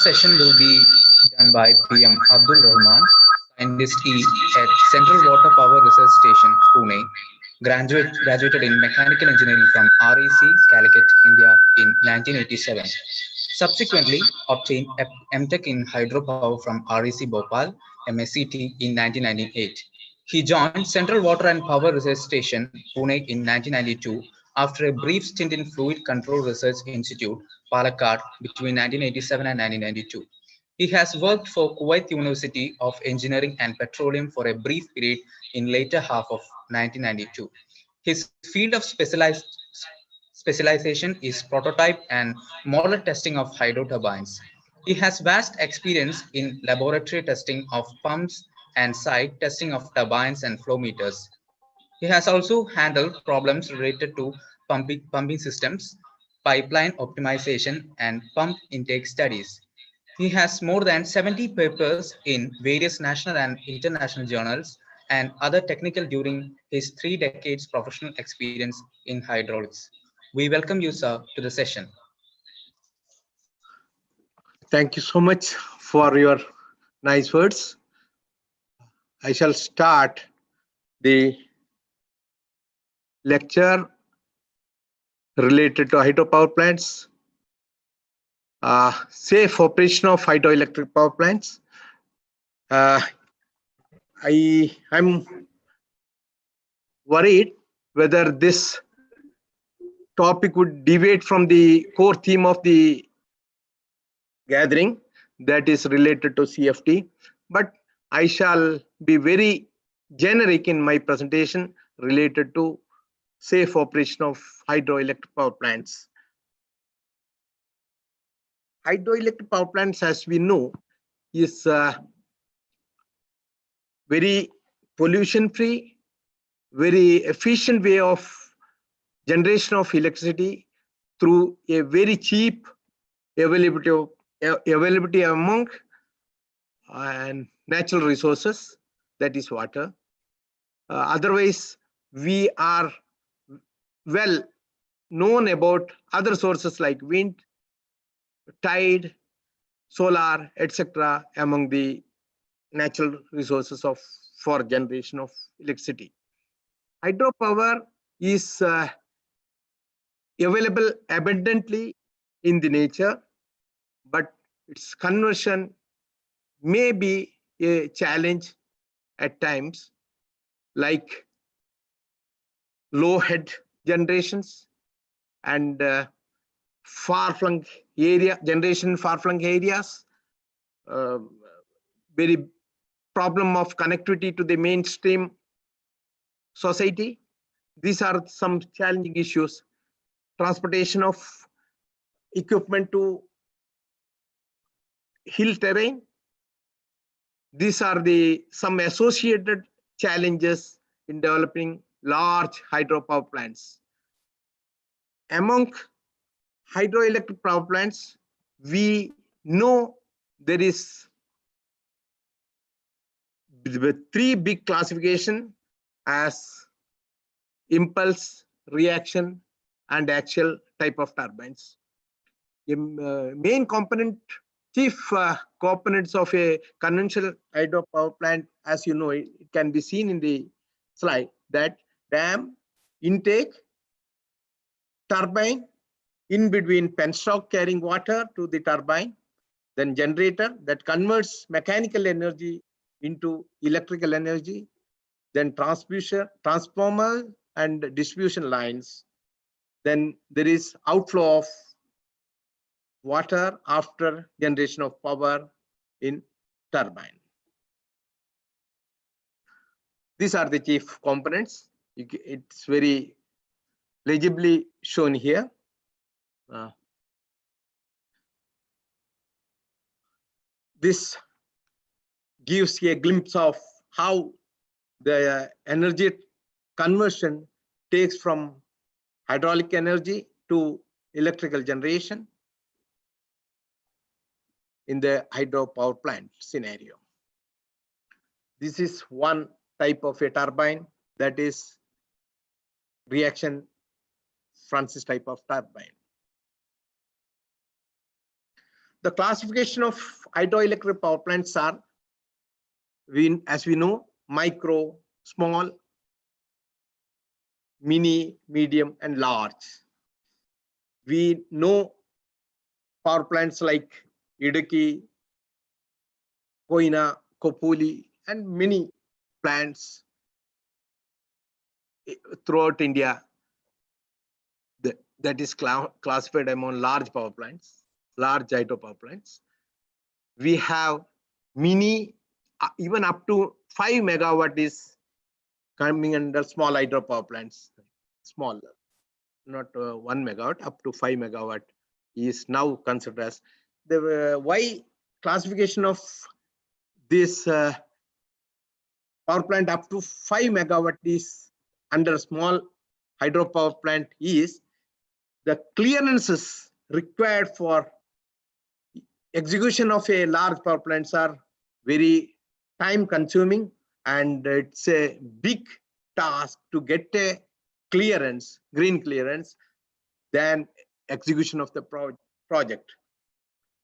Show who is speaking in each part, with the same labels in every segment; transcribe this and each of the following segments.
Speaker 1: session will be done by PM Abdul Rahman, Scientist E at Central Water Power Research Station, Pune, graduated in Mechanical Engineering from REC, Calicut, India in 1987. Subsequently, obtained MTech in Hydropower from REC Bhopal, MSCT in 1998. He joined Central Water and Power Research Station, Pune in 1992 after a brief stint in Fluid Control Research Institute, Palakkad between 1987 and 1992. He has worked for Kuwait University of Engineering and Petroleum for a brief period in later half of 1992. His field of specialization is prototype and model testing of hydro turbines. He has vast experience in laboratory testing of pumps and site testing of turbines and flow meters. He has also handled problems related to pumping systems, pipeline optimization, and pump intake studies. He has more than 70 papers in various national and international journals and other technical during his 3 decades professional experience in hydraulics. We welcome you, sir, to the session.
Speaker 2: Thank you so much for your nice words. I shall start the lecture related to hydropower plants, safe operation of hydroelectric power plants. I'm worried whether this topic would deviate from the core theme of the gathering, that is related to CFT, but I shall be very generic in my presentation related to safe operation of hydroelectric power plants. Hydroelectric power plants, as we know, is very pollution free, very efficient way of generation of electricity through a very cheap availability among and natural resources, that is water. Otherwise, we are well known about other sources like wind, tide, solar, etc. among the natural resources for generation of electricity. Hydropower is available abundantly in the nature, but its conversion may be a challenge at times, like low head generations and far-flung areas, very problem of connectivity to the mainstream society. These are some challenging issues. Transportation of equipment to hill terrain. These are some associated challenges in developing large hydropower plants. Among hydroelectric power plants, we know there is three big classification as impulse, reaction, and axial type of turbines. The main component, chief components of a conventional hydropower plant, as you know, it can be seen in the slide, that dam, intake, turbine, in between penstock carrying water to the turbine, then generator that converts mechanical energy into electrical energy, then transformer and distribution lines. Then there is outflow of water after generation of power in turbine. These are the chief components. It's very legibly shown here. This gives a glimpse of how the energy conversion takes from hydraulic energy to electrical generation in the hydropower plant scenario. This is one type of a turbine, that is reaction Francis type of turbine. the classification of hydroelectric power plants are, as we know, micro, small, mini, medium, and large. We know power plants like Idukki, Koina, Kopuli, and many plants throughout India that is classified among large power plants, large hydropower plants. We have mini, even up to 5 megawatt is coming under small hydropower plants, small, not 1 megawatt, up to 5 megawatt is now considered as the why classification of this power plant up to 5 megawatt is under small hydropower plant is the clearances required for execution of a large power plants are very time consuming, and it's a big task to get a clearance, green clearance, than execution of the project.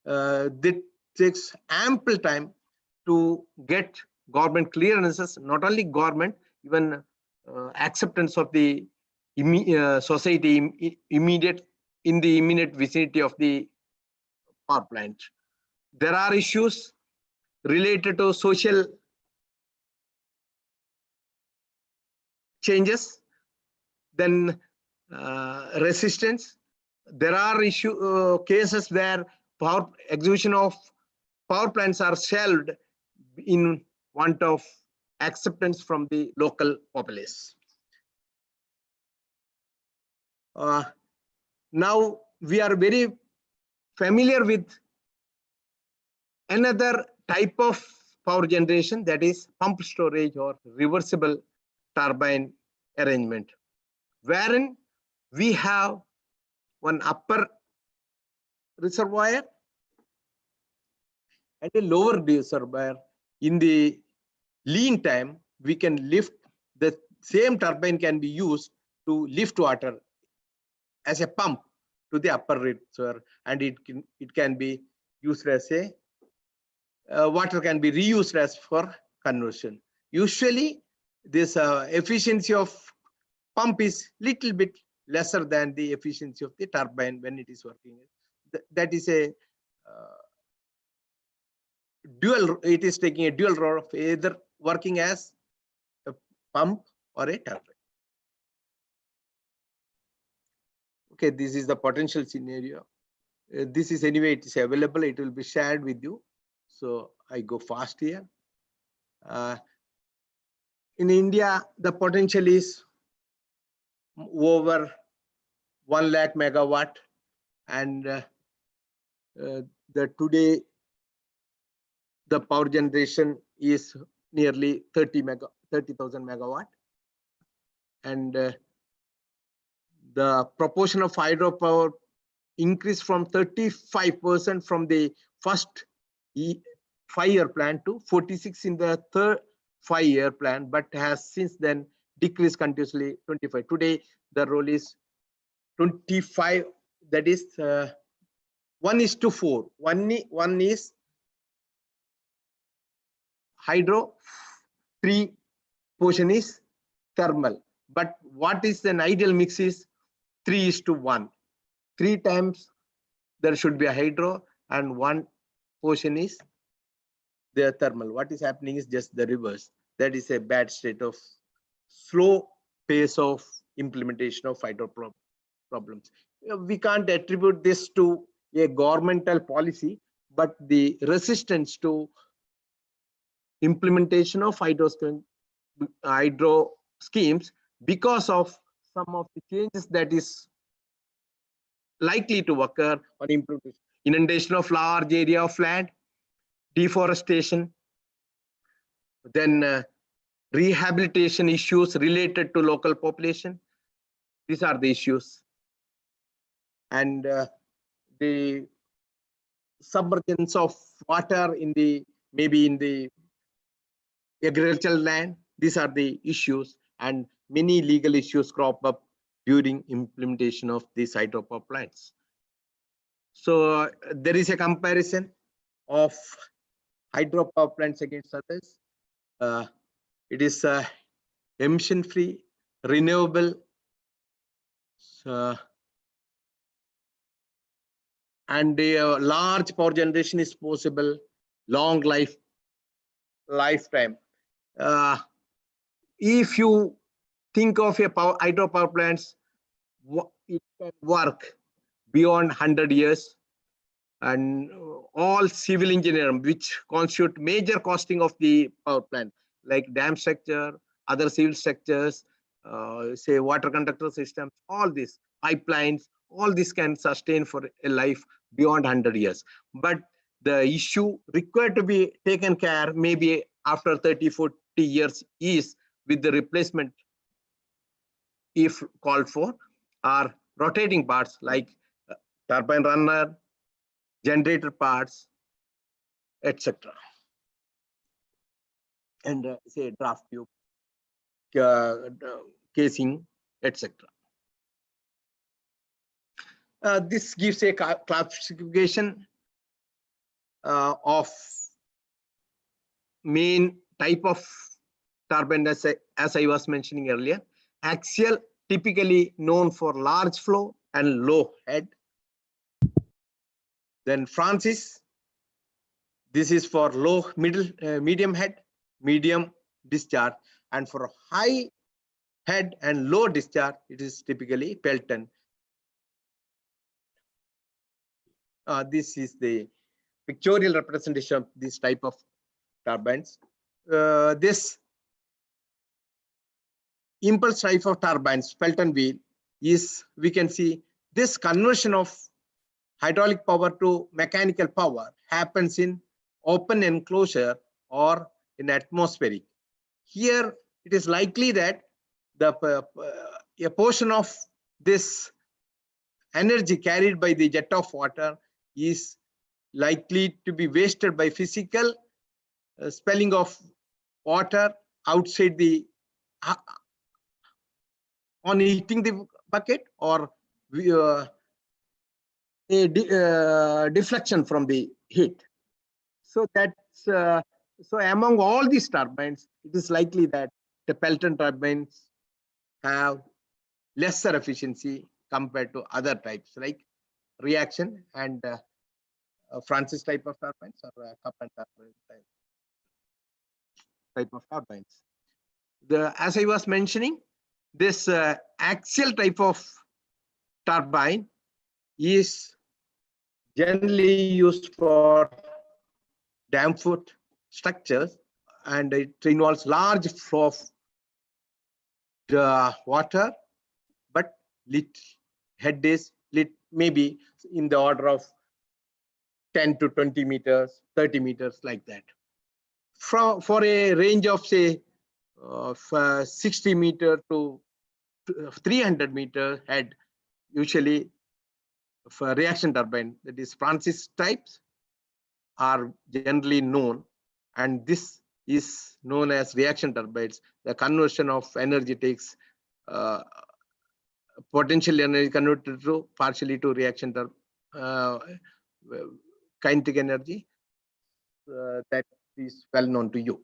Speaker 2: That takes ample time to get government clearances, not only government, even acceptance of the society in the immediate vicinity of the power plant. There are issues related to social changes, then resistance. There are cases where execution of power plants are shelved in want of acceptance from the local populace. Now we are very familiar with another type of power generation, that is pump storage or reversible turbine arrangement, wherein we have one upper reservoir and a lower reservoir. In the lean time, we can lift the same turbine can be used to lift water as a pump to the upper reservoir, and it can be used as a water can be reused as for conversion. Usually, this efficiency of pump is little bit lesser than the efficiency of the turbine when it is working. That is a dual. It is taking a dual role of either working as a pump or a turbine. Okay, this is the potential scenario. This is anyway, it is available. It will be shared with you. So I go fast here. In India, the potential is over 1 lakh megawatt, and today the power generation is nearly 30,000 megawatt, and the proportion of hydropower increased from 35% from the first 5-year plan to 46 in the third 5-year plan, but has since then decreased continuously 25. Today, the role is 25, that is 1:4. One is hydro, 3 portion is thermal. But what is an ideal mix is 3:1. 3 times there should be a hydro and 1 portion is the thermal. What is happening is just the reverse. That is a bad state of slow pace of implementation of hydro problems. We can't attribute this to a governmental policy, but the resistance to implementation of hydro schemes because of some of the changes that is likely to occur on implementation. Inundation of large area of land, deforestation, then rehabilitation issues related to local population. These are the issues. And the submergence of water in the maybe in the agricultural land. These are the issues, and many legal issues crop up during implementation of these hydropower plants. So there is a comparison of hydropower plants against others. It is emission-free, renewable, and large power generation is possible, long lifetime. If you think of a hydropower plants, it can work beyond 100 years, and all civil engineering, which constitute major costing of the power plant, like dam structure, other civil structures, say water conductor systems, all these pipelines, all this can sustain for a life beyond 100 years. But the issue required to be taken care maybe after 30, 40 years is with the replacement, if called for, are rotating parts like turbine runner, generator parts, etc. And say draft tube, casing, etc. This gives a classification of main type of turbine, as I was mentioning earlier. Axial, typically known for large flow and low head. Then Francis, this is for low, medium head, medium discharge, and for high head and low discharge, it is typically Pelton. This is the pictorial representation of this type of turbines. This impulse type of turbines, Pelton wheel, is, we can see this conversion of hydraulic power to mechanical power happens in open enclosure or in atmospheric. Here, it is likely that a portion of this energy carried by the jet of water is likely to be wasted by physical spilling of water outside the on hitting the bucket, or deflection from the heat. So that's so among all these turbines, it is likely that the Pelton turbines have lesser efficiency compared to other types like reaction and Francis type of turbines, or Kaplan type of turbines. As I was mentioning, this axial type of turbine is generally used for dam foot structures, and it involves large flow of water, but head is maybe in the order of 10 to 20 meters, 30 meters, like that. For a range of say 60 meter to 300 meter head, usually for reaction turbine, that is Francis types, are generally known, and this is known as reaction turbines. The conversion of energy takes potential energy converted to partially to reaction kinetic energy. That is well known to you.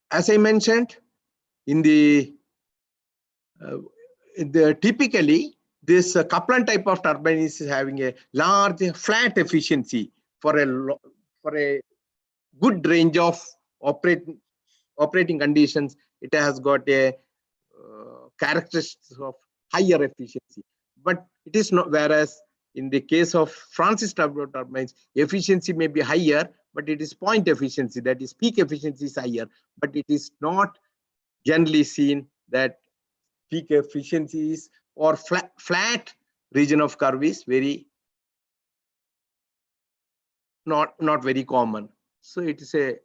Speaker 2: As I mentioned, in the typically this Kaplan type of turbine is having a large flat efficiency for a good range of operating conditions. It has got a characteristics of higher efficiency, but it is not. Whereas in the case of Francis turbines, efficiency may be higher, but it is point efficiency, that is peak efficiency is higher, but it is not generally seen that peak efficiencies or flat region of curve is very not very common. So it is a,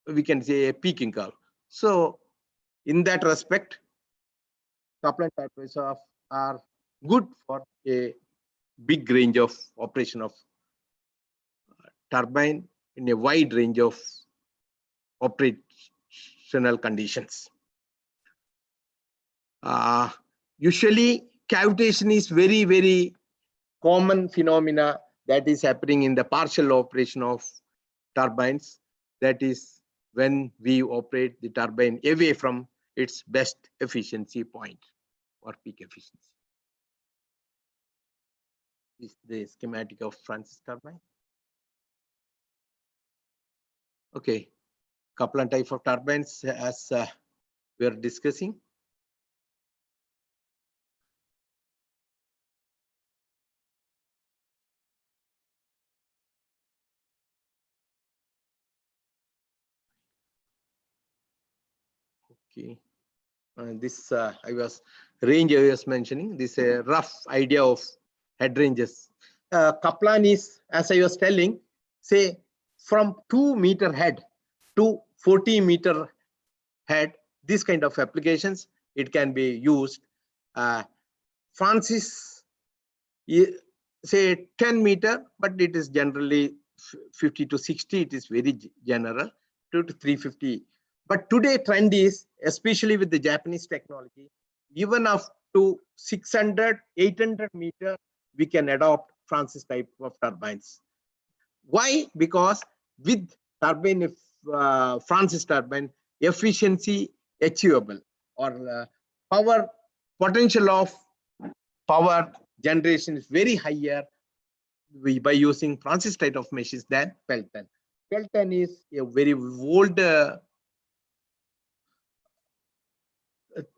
Speaker 2: we can say, a peaking curve. So in that respect, Kaplan turbines are good for a big range of operation of turbine in a wide range of operational conditions. Usually cavitation is very, very common phenomena that is happening in the partial operation of turbines. That is when we operate the turbine away from its best efficiency point or peak efficiency. This is the schematic of Francis turbine. Okay, couple and type of turbines as we are discussing. Okay, this I was mentioning. This rough idea of head ranges. Kaplan is, as I was telling, say from 2-meter head to 40-meter head. This kind of applications it can be used. Francis, say 10-meter, but it is generally 50 to 60. It is very general, 2 to 350. But today trend is, especially with the Japanese technology, even up to 600, 800 meter, we can adopt Francis type of turbines. Why? Because with turbine, Francis turbine, efficiency achievable or power potential of power generation is very higher by using Francis type of machines than Pelton. Pelton is a very old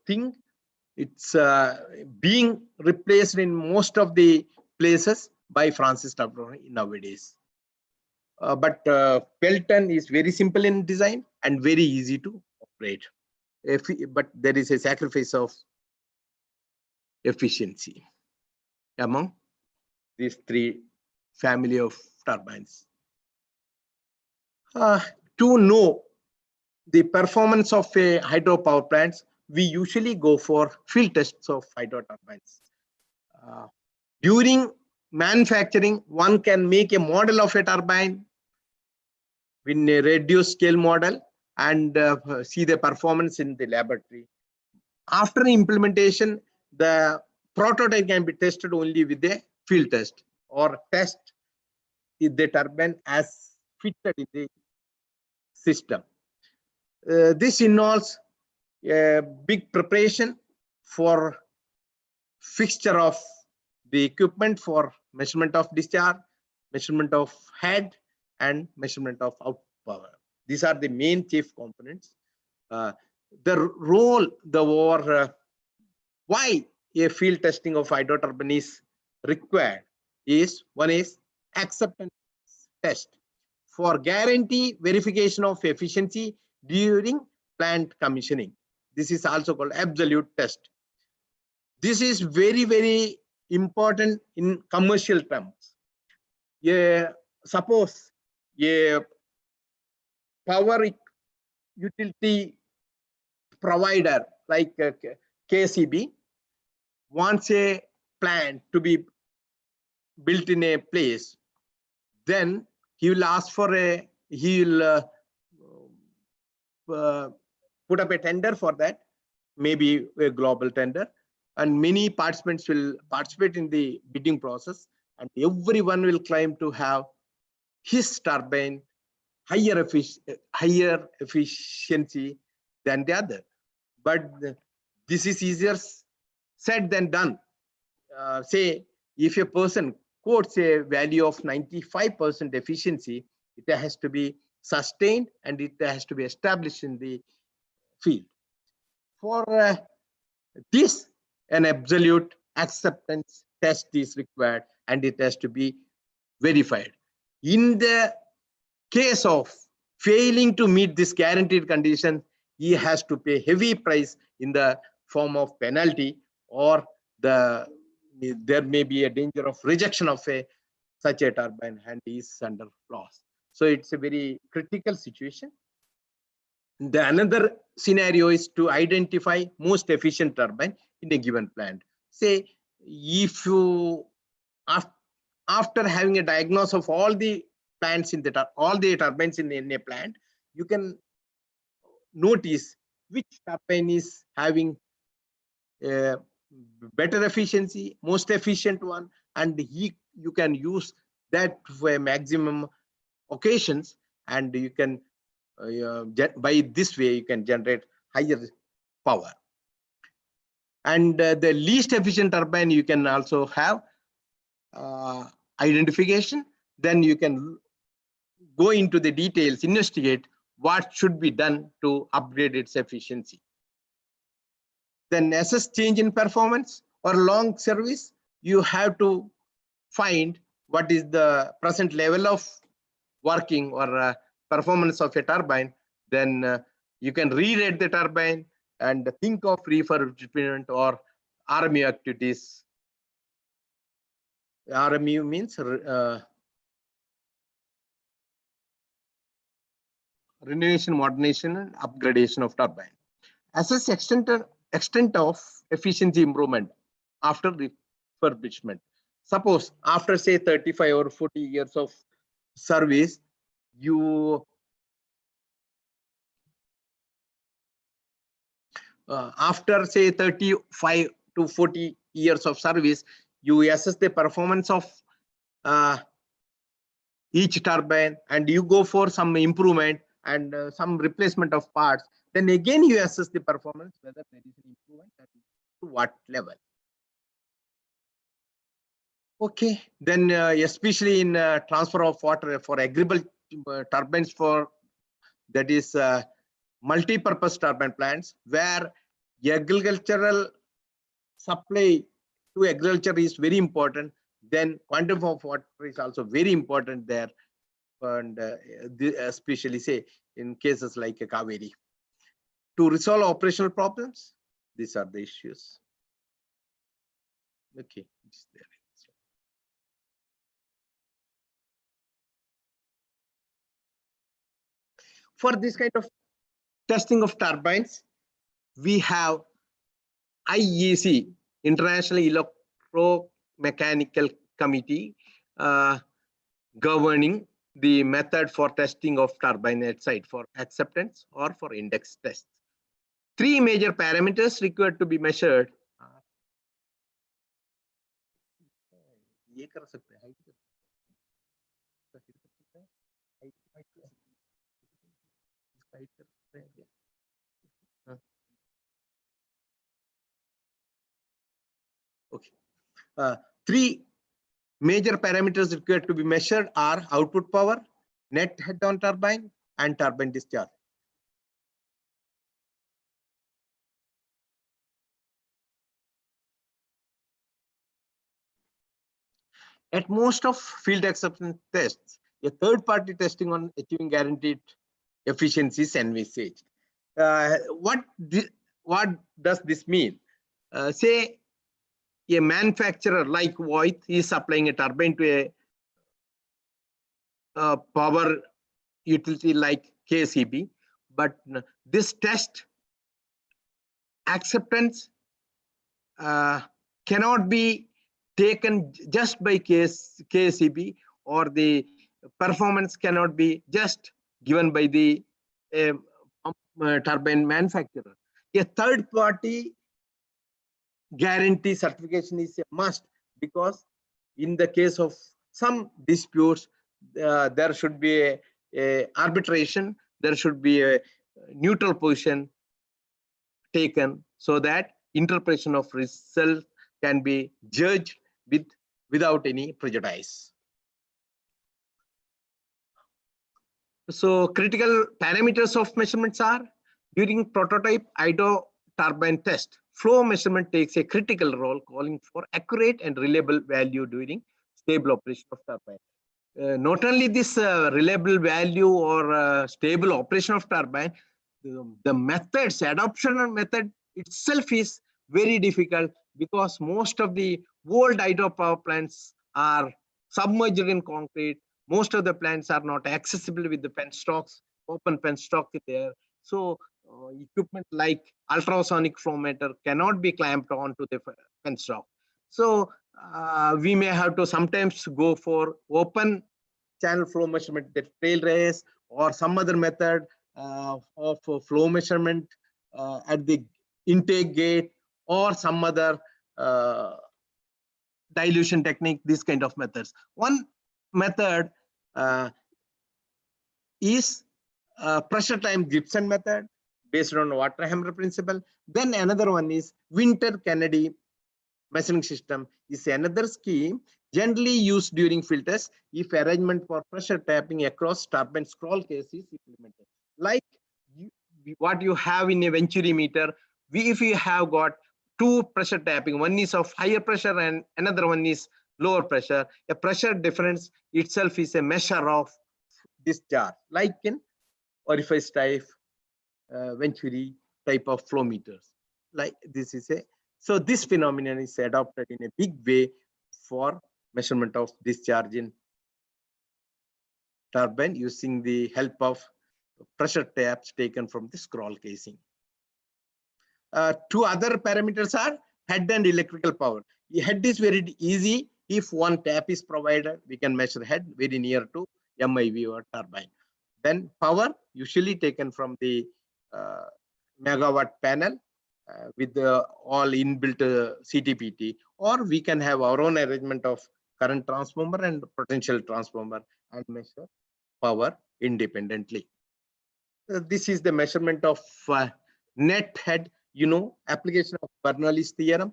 Speaker 2: thing. It's being replaced in most of the places by Francis turbine nowadays. But Pelton is very simple in design and very easy to operate. But there is a sacrifice of efficiency among these three family of turbines. To know the performance of a hydropower plants, we usually go for field tests of hydro turbines. During manufacturing, one can make a model of a turbine in a reduced scale model and see the performance in the laboratory. After implementation, the prototype can be tested only with a field test or test the turbine as fitted in the system. This involves a big preparation for fixture of the equipment for measurement of discharge, measurement of head, and measurement of output power. These are the main chief components. The role, why a field testing of hydro turbine is required is, one is acceptance test for guarantee verification of efficiency during plant commissioning. This is also called absolute test. This is very, very important in commercial terms. Suppose a power utility provider like KCB wants a plant to be built in a place, then he will ask for he will put up a tender for that, maybe a global tender, and many participants will participate in the bidding process, and everyone will claim to have his turbine higher efficiency than the other. But this is easier said than done. Say if a person quotes a value of 95% efficiency, it has to be sustained and it has to be established in the field. For this, an absolute acceptance test is required and it has to be verified. In the case of failing to meet this guaranteed condition, he has to pay heavy price in the form of penalty, or there may be a danger of rejection of such a turbine and he is under loss. So it's a very critical situation. Another scenario is to identify most efficient turbine in a given plant. Say if you, after having a diagnosis of all the plants in all the turbines in a plant, you can notice which turbine is having better efficiency, most efficient one, and you can use that for maximum occasions, and you can by this way you can generate higher power. And the least efficient turbine you can also have identification. Then you can go into the details, investigate what should be done to upgrade its efficiency. Then assess change in performance or long service. You have to find what is the present level of working or performance of a turbine. Then you can re-rate the turbine and think of refurbishment or RMU activities. RMU means renovation, modernization, and upgradation of turbine. Assess extent of efficiency improvement after refurbishment. Suppose after say 35 or 40 years of service, you after say 35 to 40 years of service, you assess the performance of each turbine and you go for some improvement and some replacement of parts. Then again you assess the performance, whether there is an improvement and to what level. Okay, then especially in transfer of water for agricultural turbines, for that is multi-purpose turbine plants, where agricultural supply to agriculture is very important. Then quantum of water is also very important there, and especially say in cases like Kaveri. To resolve operational problems, these are the issues. Okay, it's there. For this kind of testing of turbines, we have IEC, International Electromechanical Committee, governing the method for testing of turbine at site for acceptance or for index tests. Three major parameters required to be measured. Okay. Three major parameters required to be measured are output power, net head on turbine, and turbine discharge. At most of field acceptance tests, a third-party testing on achieving guaranteed efficiency is envisaged. What does this mean? Say a manufacturer like Voith is supplying a turbine to a power utility like KCB, but this test acceptance cannot be taken just by KCB, or the performance cannot be just given by the turbine manufacturer. A third party guarantee certification is a must, because in the case of some disputes, there should be a arbitration, there should be a neutral position taken, so that interpretation of result can be judged without any prejudice. So critical parameters of measurements are: during prototype idle turbine test, flow measurement takes a critical role, calling for accurate and reliable value during stable operation of turbine. Not only this reliable value or stable operation of turbine, the methods, adoption method itself is very difficult, because most of the old hydropower plants are submerged in concrete. Most of the plants are not accessible with the penstocks, open penstock there. So equipment like ultrasonic flow meter cannot be clamped onto the penstock. So we may have to sometimes go for open channel flow measurement, that tail race, or some other method of flow measurement at the intake gate, or some other dilution technique, this kind of methods. One method is pressure time Gibson method based on water hammer principle. Then another one is Winter Kennedy measuring system is another scheme generally used during field tests if arrangement for pressure tapping across turbine scroll case is implemented. Like what you have in a Venturi meter, if you have got two pressure tapping, one is of higher pressure and another one is lower pressure, a pressure difference itself is a measure of discharge, like in orifice type, Venturi type of flow meters. Like this is a, so this phenomenon is adopted in a big way for measurement of discharge in turbine using the help of pressure taps taken from the scroll casing. Two other parameters are head and electrical power. The head is very easy. If one tap is provided, we can measure head very near to MIV or turbine. Then power usually taken from the megawatt panel with the all inbuilt CTPT, or we can have our own arrangement of current transformer and potential transformer and measure power independently. This is the measurement of net head, application of Bernoulli's theorem.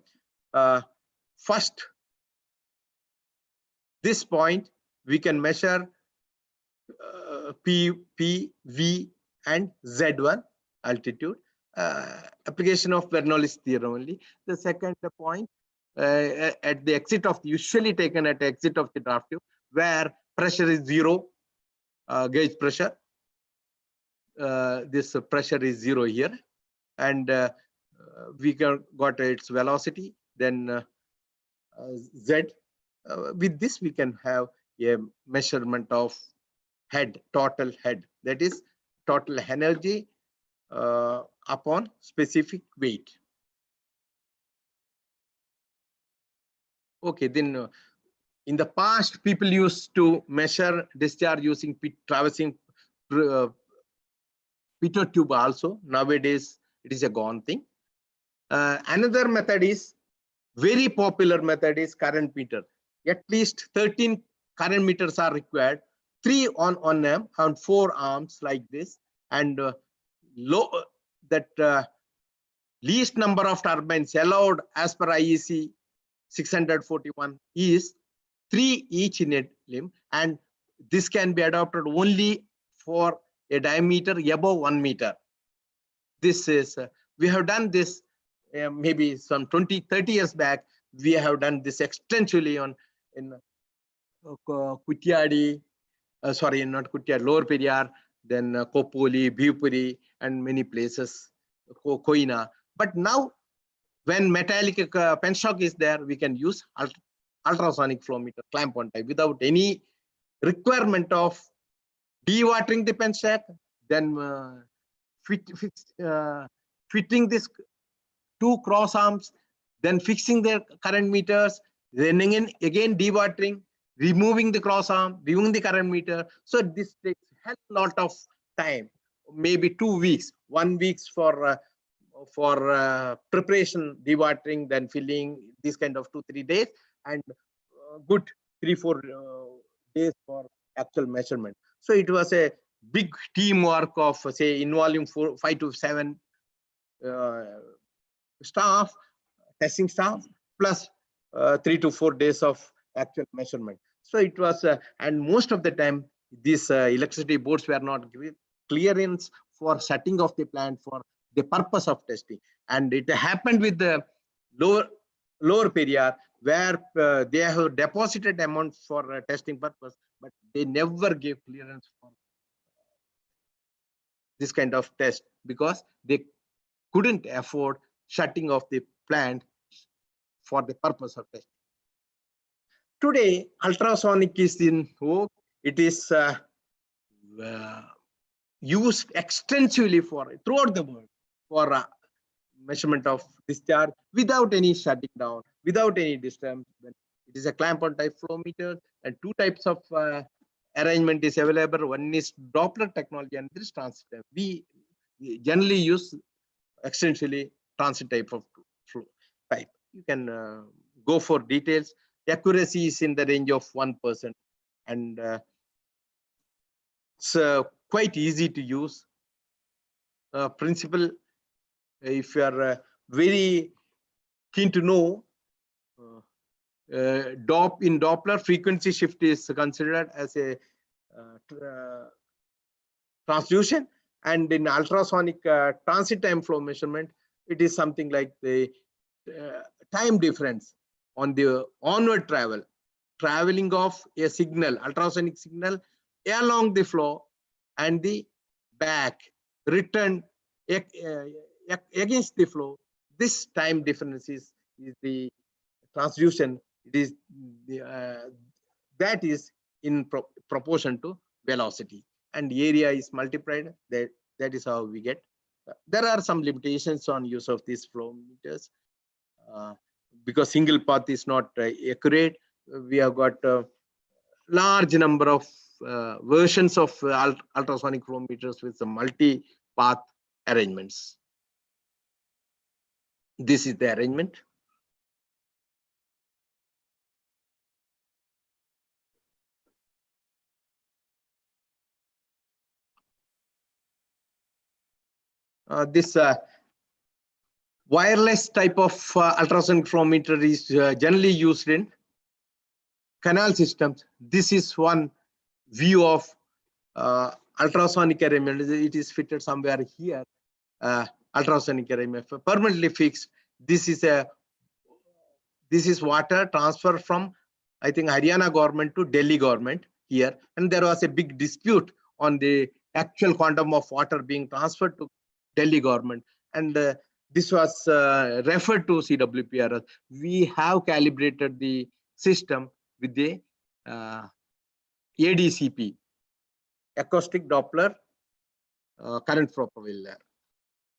Speaker 2: First, this point, we can measure P, V, and Z1 altitude. Application of Bernoulli's theorem only. The second point, at the exit of, usually taken at the exit of the draft tube, where pressure is zero, gauge pressure. This pressure is zero here, and we got its velocity. Then Z. With this, we can have a measurement of head, total head, that is total energy upon specific weight. Okay, then in the past, people used to measure discharge using traversing pitot tube also. Nowadays, it is a gone thing. Another method is, very popular method is current meter. At least 13 current meters are required, 3 on one arm and 4 arms like this, and least number of turbines allowed as per IEC 641 is 3 each in a limb, and this can be adopted only for a diameter above 1 meter. This is, we have done this maybe some 20-30 years back. We have done this extensively in Kutiadi, sorry, not Kutiadi, Lower Periyar, then Kopoli, Bhivpuri, and many places, Koina. But now, when metallic penstock is there, we can use ultrasonic flow meter, clamp on type, without any requirement of dewatering the penstock, then fitting this 2 cross arms, then fixing their current meters, then again dewatering, removing the cross arm, removing the current meter. So this takes a lot of time, maybe 2 weeks, 1 week for preparation, dewatering, then filling, this kind of 2-3 days, and good 3-4 days for actual measurement. So it was a big teamwork of, say, involving 5 to 7 staff, testing staff, plus 3 to 4 days of actual measurement. So it was, and most of the time, these electricity boards were not given clearance for setting of the plant for the purpose of testing. And it happened with the lower Periyar, where they have deposited amount for testing purpose, but they never gave clearance for this kind of test because they couldn't afford shutting off the plant for the purpose of testing. Today, ultrasonic is in vogue. It is used extensively throughout the world for measurement of discharge without any shutting down, without any disturbance. It is a clamp-on type flow meter, and 2 types of arrangement is available. One is Doppler technology, and this transit type. We generally use extensively transit type of flow type. You can go for details. Accuracy is in the range of 1%, and it's quite easy to use. Principle, if you are very keen to know, in Doppler, frequency shift is considered as a transduction, and in ultrasonic transit time flow measurement, it is something like the time difference on the onward traveling of a signal, ultrasonic signal, along the flow, and the back return against the flow. This time difference is the transduction. It is that is in proportion to velocity, and area is multiplied. That is how we get. There are some limitations on use of these flow meters because single path is not accurate. We have got a large number of versions of ultrasonic flow meters with some multi-path arrangements. This is the arrangement. This wireless type of ultrasonic flow meter is generally used in canal systems. This is one view of ultrasonic arrangement. It is fitted somewhere here. Ultrasonic arrangement permanently fixed. This is water transfer from, I think, Haryana government to Delhi government here, and there was a big dispute on the actual quantum of water being transferred to Delhi government, and this was referred to CWPRS. We have calibrated the system with the ADCP, acoustic Doppler current propagation.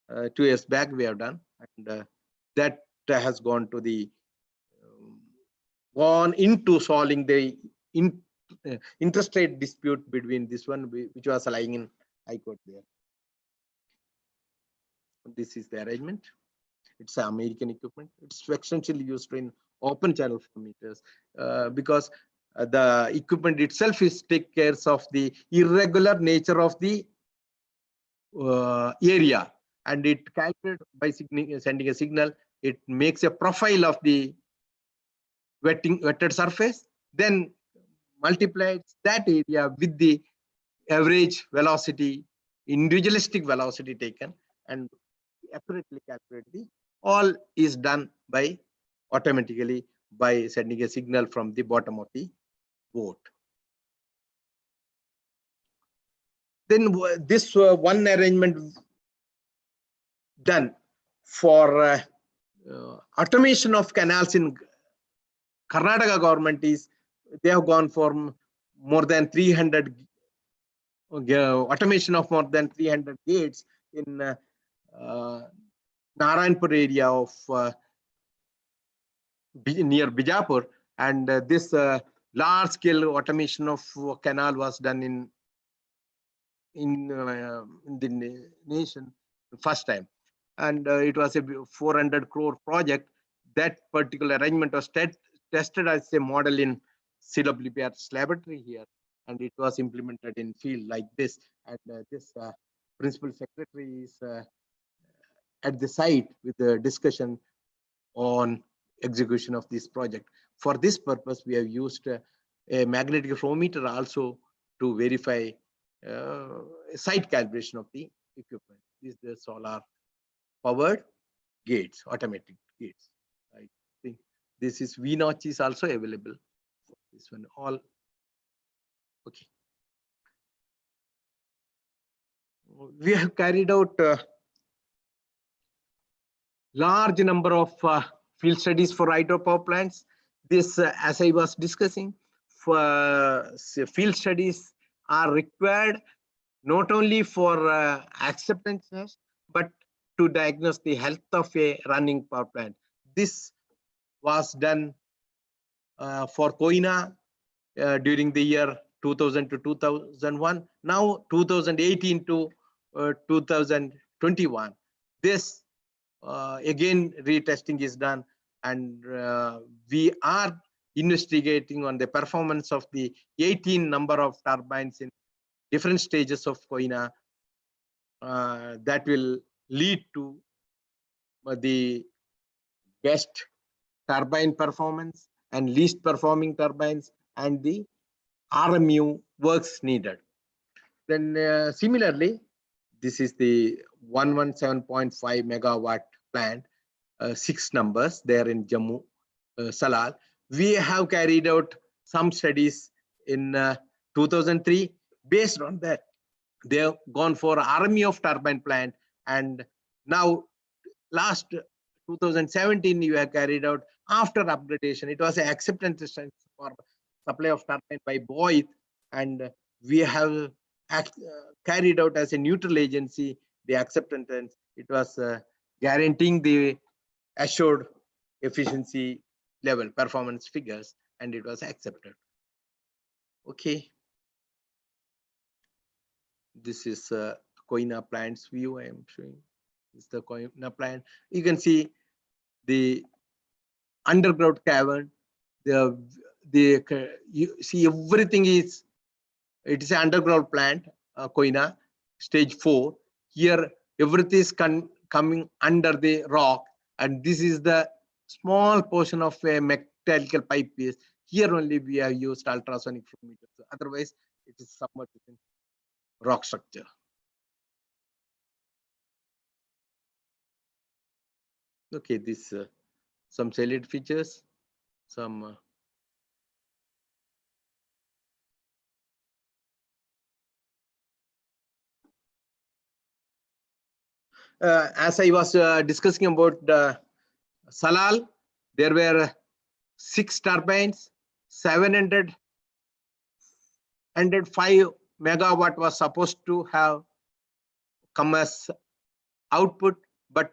Speaker 2: 2 years back we have done, and that has gone to the gone into solving the interstate dispute between this one, which was lying in High Court there. This is the arrangement. It's an American equipment. It's extensively used in open channel flow meters because the equipment itself is take care of the irregular nature of the area, and it calculates by sending a signal. It makes a profile of the wetted surface, then multiplies that area with the average velocity, individualistic velocity taken, and accurately calculate the. All is done by automatically by sending a signal from the bottom of the boat. Then this one arrangement done for automation of canals in Karnataka government is they have gone for more than 300 automation of more than 300 gates in Narayanpur area of near Bijapur, and this large scale automation of canal was done in the nation first time, and it was a 400 crore project. That particular arrangement was tested as a model in CWPR's laboratory here, and it was implemented in field like this, and this principal secretary is at the site with the discussion on execution of this project. For this purpose, we have used a magnetic flow meter also to verify site calibration of the equipment. This is the solar powered gates, automatic gates. I think this is V-notch is also available. This one all okay. We have carried out large number of field studies for hydropower plants. This, as I was discussing, for field studies are required not only for acceptance test, but to diagnose the health of a running power plant. This was done for Koina during the year 2000 to 2001. Now 2018 to 2021. This again retesting is done, and we are investigating on the performance of the 18 number of turbines in different stages of Koina that will lead to the best turbine performance and least performing turbines and the RMU works needed. Then similarly, this is the 117.5 megawatt plant, 6 numbers there in Jammu, Salal. We have carried out some studies in 2003. Based on that, they have gone for army of turbine plant, and now last 2017 you have carried out after upgradation. It was an acceptance test for supply of turbine by Boyd, and we have carried out as a neutral agency the acceptance test. It was guaranteeing the assured efficiency level performance figures, and it was accepted. Okay, this is Koina plant's view. I am showing this is the Koina plant. You can see the underground cavern. You see everything is, it is an underground plant, Koina stage 4. Here everything is coming under the rock, and this is the small portion of a mechanical pipe piece. Here only we have used ultrasonic flow meters. Otherwise, it is submerged in rock structure. Okay, this some salient features, some as I was discussing about the Salal, there were 6 turbines, 705 megawatt was supposed to have come as output, but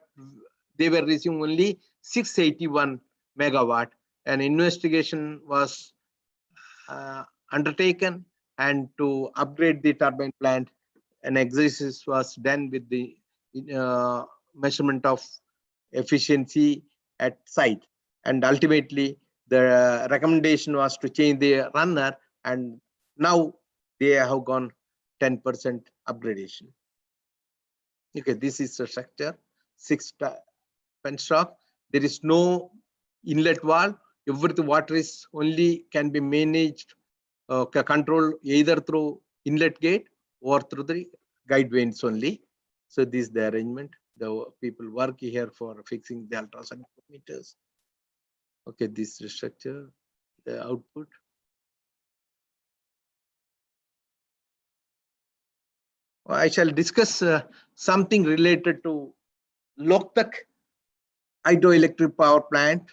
Speaker 2: they were receiving only 681 megawatt. An investigation was undertaken, and to upgrade the turbine plant, an exercise was done with the measurement of efficiency at site, and ultimately the recommendation was to change the runner, and now they have gone 10% upgradation. Okay, this is the structure, 6 penstock. There is no inlet valve. Every water is only can be managed, controlled either through inlet gate or through the guide vanes only. So this is the arrangement. The people work here for fixing the ultrasonic meters. Okay, this is the structure, the output. I shall discuss something related to Loktak hydroelectric power plant.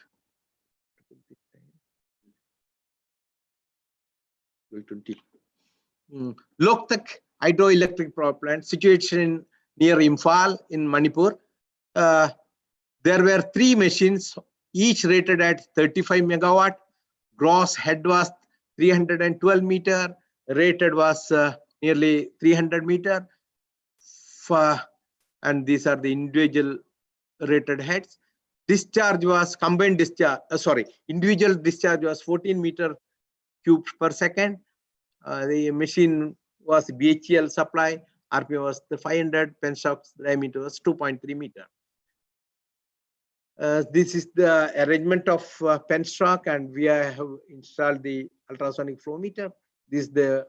Speaker 2: Loktak hydroelectric power plant situation near Imphal in Manipur. There were 3 machines, each rated at 35 megawatt. Gross head was 312 meter. Rated was nearly 300 meter. And these are the individual rated heads. Discharge was combined discharge. Individual discharge was 14 meter cubes per second. The machine was BHEL supply. RPM was the 500. Penstock diameter was 2.3 meter. This is the arrangement of penstock, and we have installed the ultrasonic flow meter. This is the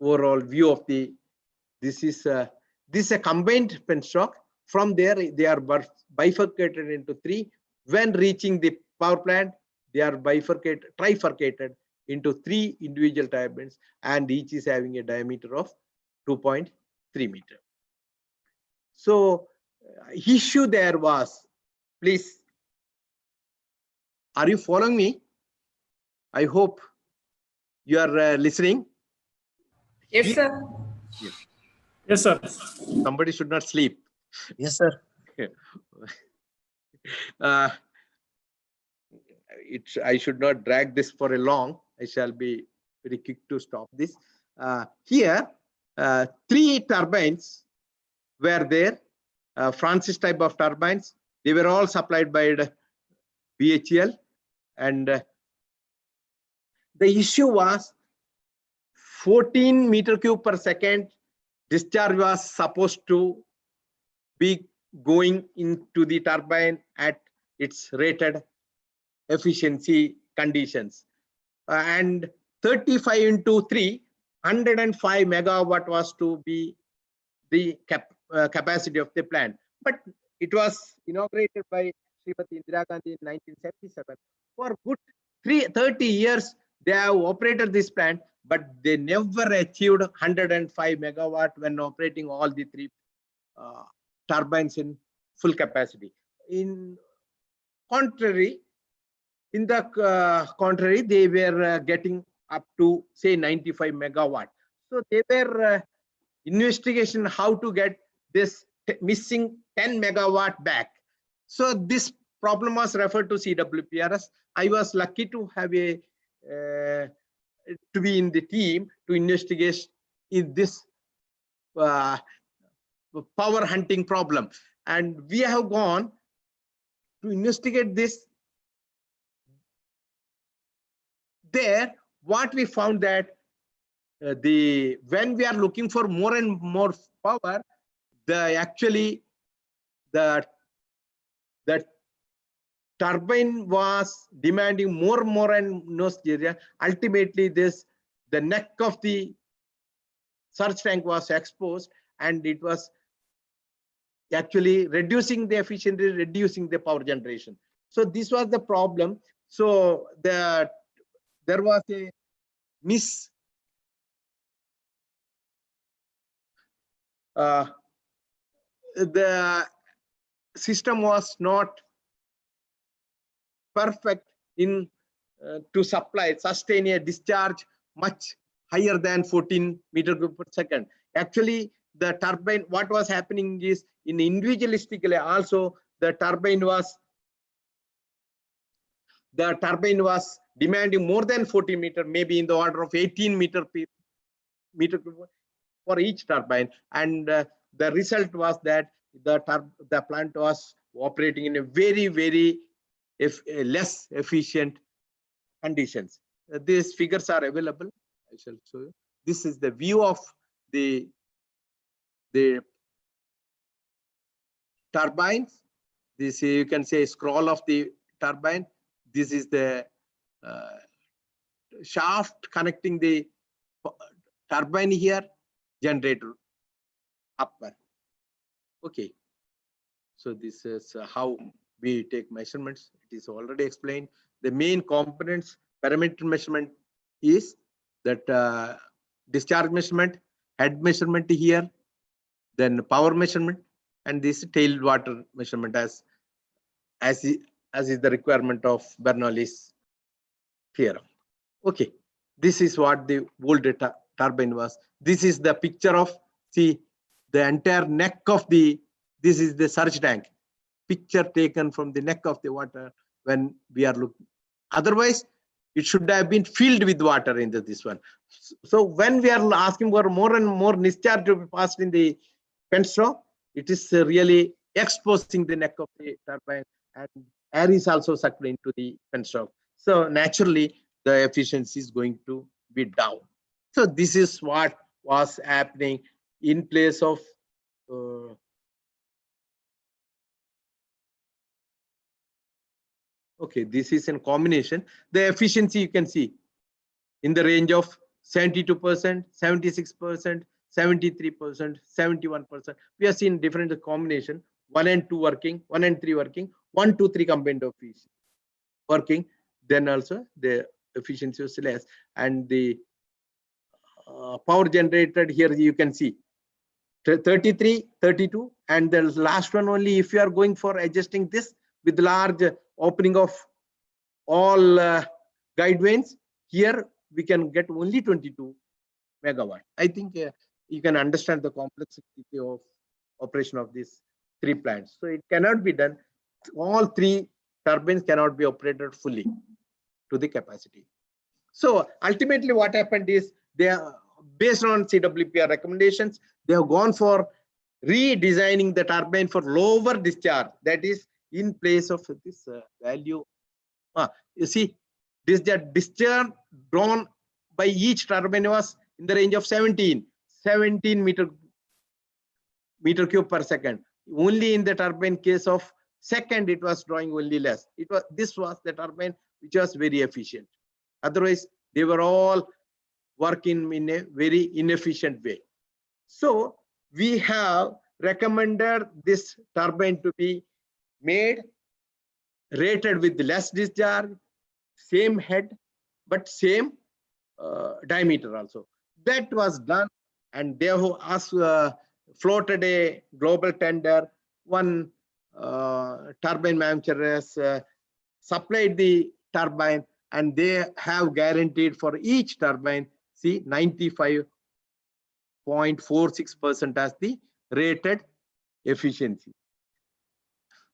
Speaker 2: overall view of the. This is a combined penstock. From there, they are bifurcated into 3. When reaching the power plant, they are trifurcated into 3 individual turbines, and each is having a diameter of 2.3 meter. So issue there was, please, are you following me? I hope you are listening.
Speaker 3: Yes, sir.
Speaker 2: Yes.
Speaker 4: Yes, sir.
Speaker 2: Somebody should not sleep.
Speaker 4: Yes, sir.
Speaker 2: I should not drag this for a long. I shall be very quick to stop this. Here, 3 turbines were there, Francis type of turbines. They were all supplied by the BHEL, and the issue was 14 meter cube per second discharge was supposed to be going into the turbine at its rated efficiency conditions. And 35 into 3, 105 megawatt was to be the capacity of the plant. But it was inaugurated by Srimati Indira Gandhi in 1977. For good 30 years, they have operated this plant, but they never achieved 105 megawatt when operating all the three turbines in full capacity. In the contrary, they were getting up to say 95 megawatt. So they were investigation how to get this missing 10 megawatt back. So this problem was referred to CWPRS. I was lucky to have to be in the team to investigate in this power hunting problem, and we have gone to investigate this. There, what we found that when we are looking for more and more power, the turbine was demanding more and more area. Ultimately, the neck of the surge tank was exposed, and it was actually reducing the efficiency, reducing the power generation. So this was the problem. So there was a the system was not perfect in to sustain a discharge much higher than 14 meter cube per second. Actually, the turbine, what was happening is in individualistically also the turbine was demanding more than 40 meter, maybe in the order of 18 meter for each turbine, and the result was that the plant was operating in a very less efficient conditions. These figures are available. I shall show you. This is the view of the turbines. This you can say scroll of the turbine. This is the shaft connecting the turbine here, generator upper. Okay, so this is how we take measurements. It is already explained. The main components parameter measurement is that discharge measurement, head measurement here, then power measurement, and this tail water measurement as is the requirement of Bernoulli's theorem. Okay, this is what the old turbine was. This is the picture of, see, the entire neck of this is the surge tank. Picture taken from the neck of the water when we are looking. Otherwise, it should have been filled with water into this one. So when we are asking for more and more discharge to be passed in the penstock, it is really exposing the neck of the turbine, and air is also sucked into the penstock. So naturally, the efficiency is going to be down. So this is what was happening in place of okay, this is in combination. The efficiency you can see in the range of 72%, 76%, 73%, 71%. We have seen different combination, 1 and 2 working, 1 and 3 working, 1, 2, 3 combined of working. Then also the efficiency was less, and the power generated here you can see 33, 32, and the last one only if you are going for adjusting this with large opening of all guide vanes, here we can get only 22 megawatt. I think you can understand the complexity of operation of these 3 plants. So it cannot be done. All 3 turbines cannot be operated fully to the capacity. So ultimately what happened is, they are based on CWPR recommendations, they have gone for redesigning the turbine for lower discharge, that is in place of this value. You see, this discharge drawn by each turbine was in the range of 17 meter cube per second. Only in the turbine case of second, it was drawing only less. This was the turbine which was very efficient. Otherwise, they were all working in a very inefficient way. So we have recommended this turbine to be made, rated with less discharge, same head, but same diameter also. That was done, and they have floated a global tender. One turbine manufacturer has supplied the turbine, and they have guaranteed for each turbine, see, 95.46% as the rated efficiency.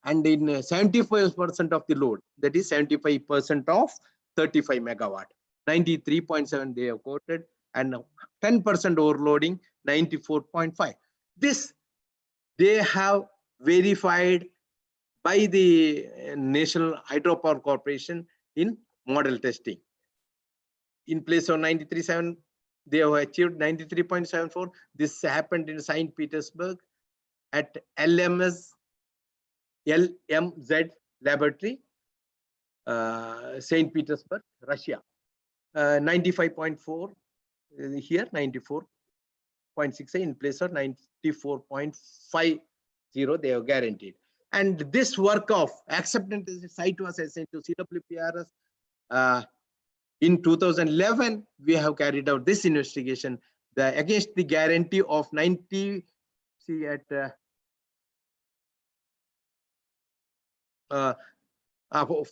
Speaker 2: And in 75% of the load, that is 75% of 35 megawatt, 93.7 they have quoted, and 10% overloading, 94.5. This they have verified by the National Hydropower Corporation in model testing. In place of 93.7, they have achieved 93.74. This happened in St. Petersburg at LMZ laboratory, St. Petersburg, Russia. 95.4 here, 94.6 in place of 94.50 they have guaranteed. And this work of acceptance site was assigned to CWPRS. In 2011, we have carried out this investigation against the guarantee of 90. See at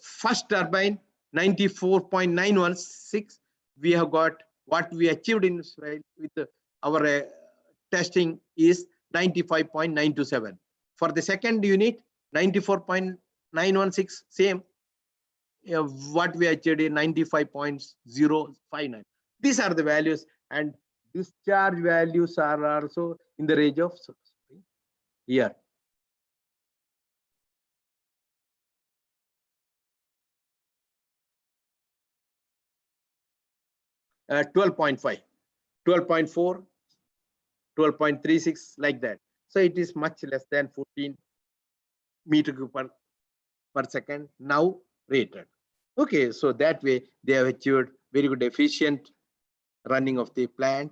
Speaker 2: first turbine 94.916. We have got what we achieved in Israel with our testing is 95.927. For the second unit, 94.916, same. What we achieved in 95.059. These are the values, and discharge values are also in the range of here. Uh, 12.5, 12.4, 12.36, like that. So it is much less than 14 meter cube per second now rated. Okay, so that way they have achieved very good efficient running of the plant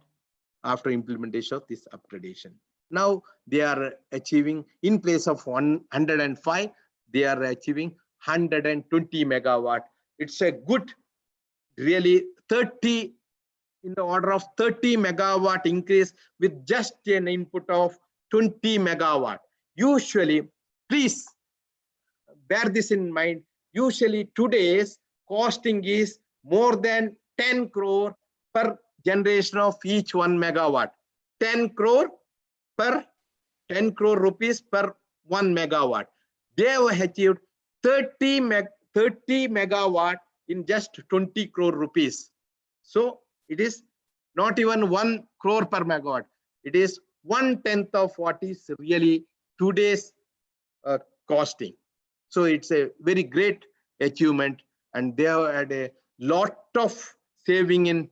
Speaker 2: after implementation of this upgradation. Now they are achieving, in place of 105, they are achieving 120 megawatt. It's a good, really 30, in the order of 30 megawatt increase with just an input of 20 megawatt. Usually, please bear this in mind, usually today's costing is more than 10 crore per generation of each 1 megawatt. 10 crore rupees per 1 megawatt. They have achieved 30 megawatt in just 20 crore rupees. So it is not even 1 crore per megawatt. It is 1/10 of what is really today's costing. So it's a very great achievement, and they have had a lot of saving in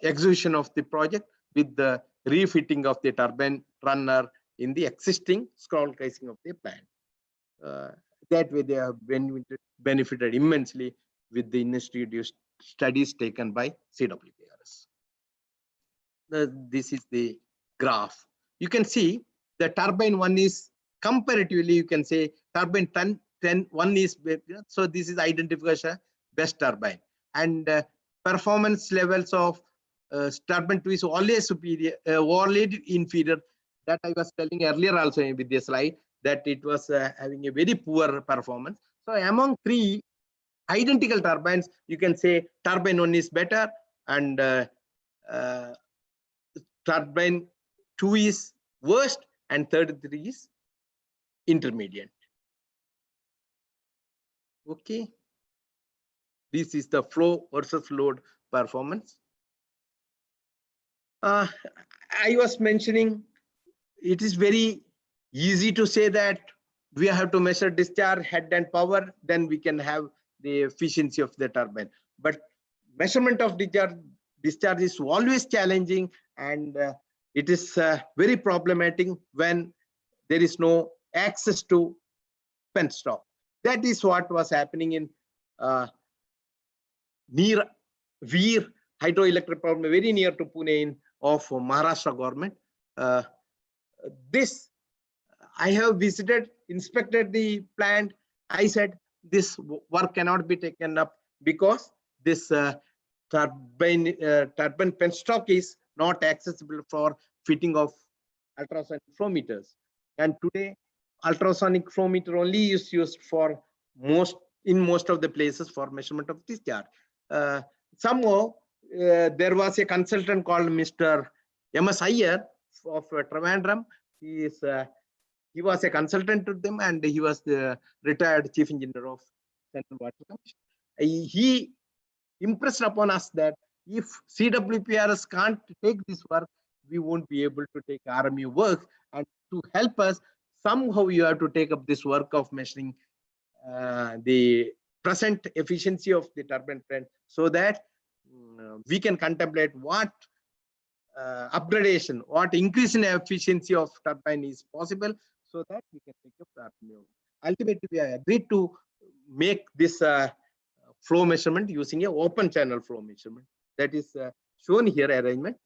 Speaker 2: execution of the project with the refitting of the turbine runner in the existing scroll casing of the plant. That way they have benefited immensely with the industry studies taken by CWPRS. This is the graph. You can see the turbine one is comparatively, you can say turbine 10 one is better. So this is identification best turbine, and performance levels of turbine 2 is always superior, always inferior. That I was telling earlier also with this slide, that it was having a very poor performance. So among 3 identical turbines, you can say turbine 1 is better, and turbine 2 is worst, and third 3 is intermediate. Okay, this is the flow versus load performance. I was mentioning, it is very easy to say that we have to measure discharge, head and power, then we can have the efficiency of the turbine. But measurement of discharge is always challenging, and it is very problematic when there is no access to penstock. That is what was happening in near Veer hydroelectric power, very near to Pune of Maharashtra government. This I have visited, inspected the plant. I said this work cannot be taken up because this turbine penstock is not accessible for fitting of ultrasonic flow meters. And today, ultrasonic flow meter only is used for most of the places for measurement of discharge. Somehow, there was a consultant called Mr. M.S. Iyer of Trivandrum. He was a consultant to them, and he was the retired chief engineer of Central Water Commission. He impressed upon us that if CWPRS can't take this work, we won't be able to take RMU work. And to help us, somehow you have to take up this work of measuring the present efficiency of the turbine plant, so that we can contemplate what upgradation, what increase in efficiency of turbine is possible, so that we can take up the RMU. Ultimately, we agreed to make this flow measurement using an open channel flow measurement. That is shown here arrangement.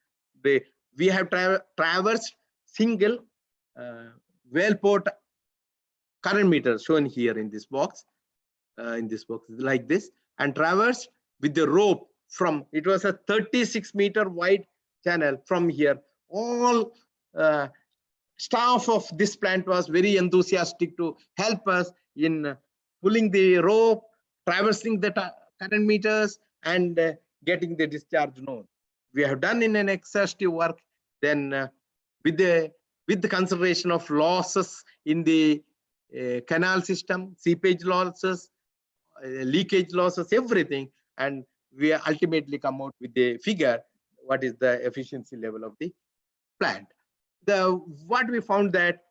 Speaker 2: We have traversed single well port current meter shown here in this box. Like this, and traversed with the rope from, it was a 36-meter wide channel from here. All staff of this plant was very enthusiastic to help us in pulling the rope, traversing the current meters, and getting the discharge known. We have done in an exhaustive work. Then with the consideration of losses in the canal system, seepage losses, leakage losses, everything, and we ultimately come out with the figure what is the efficiency level of the plant. What we found that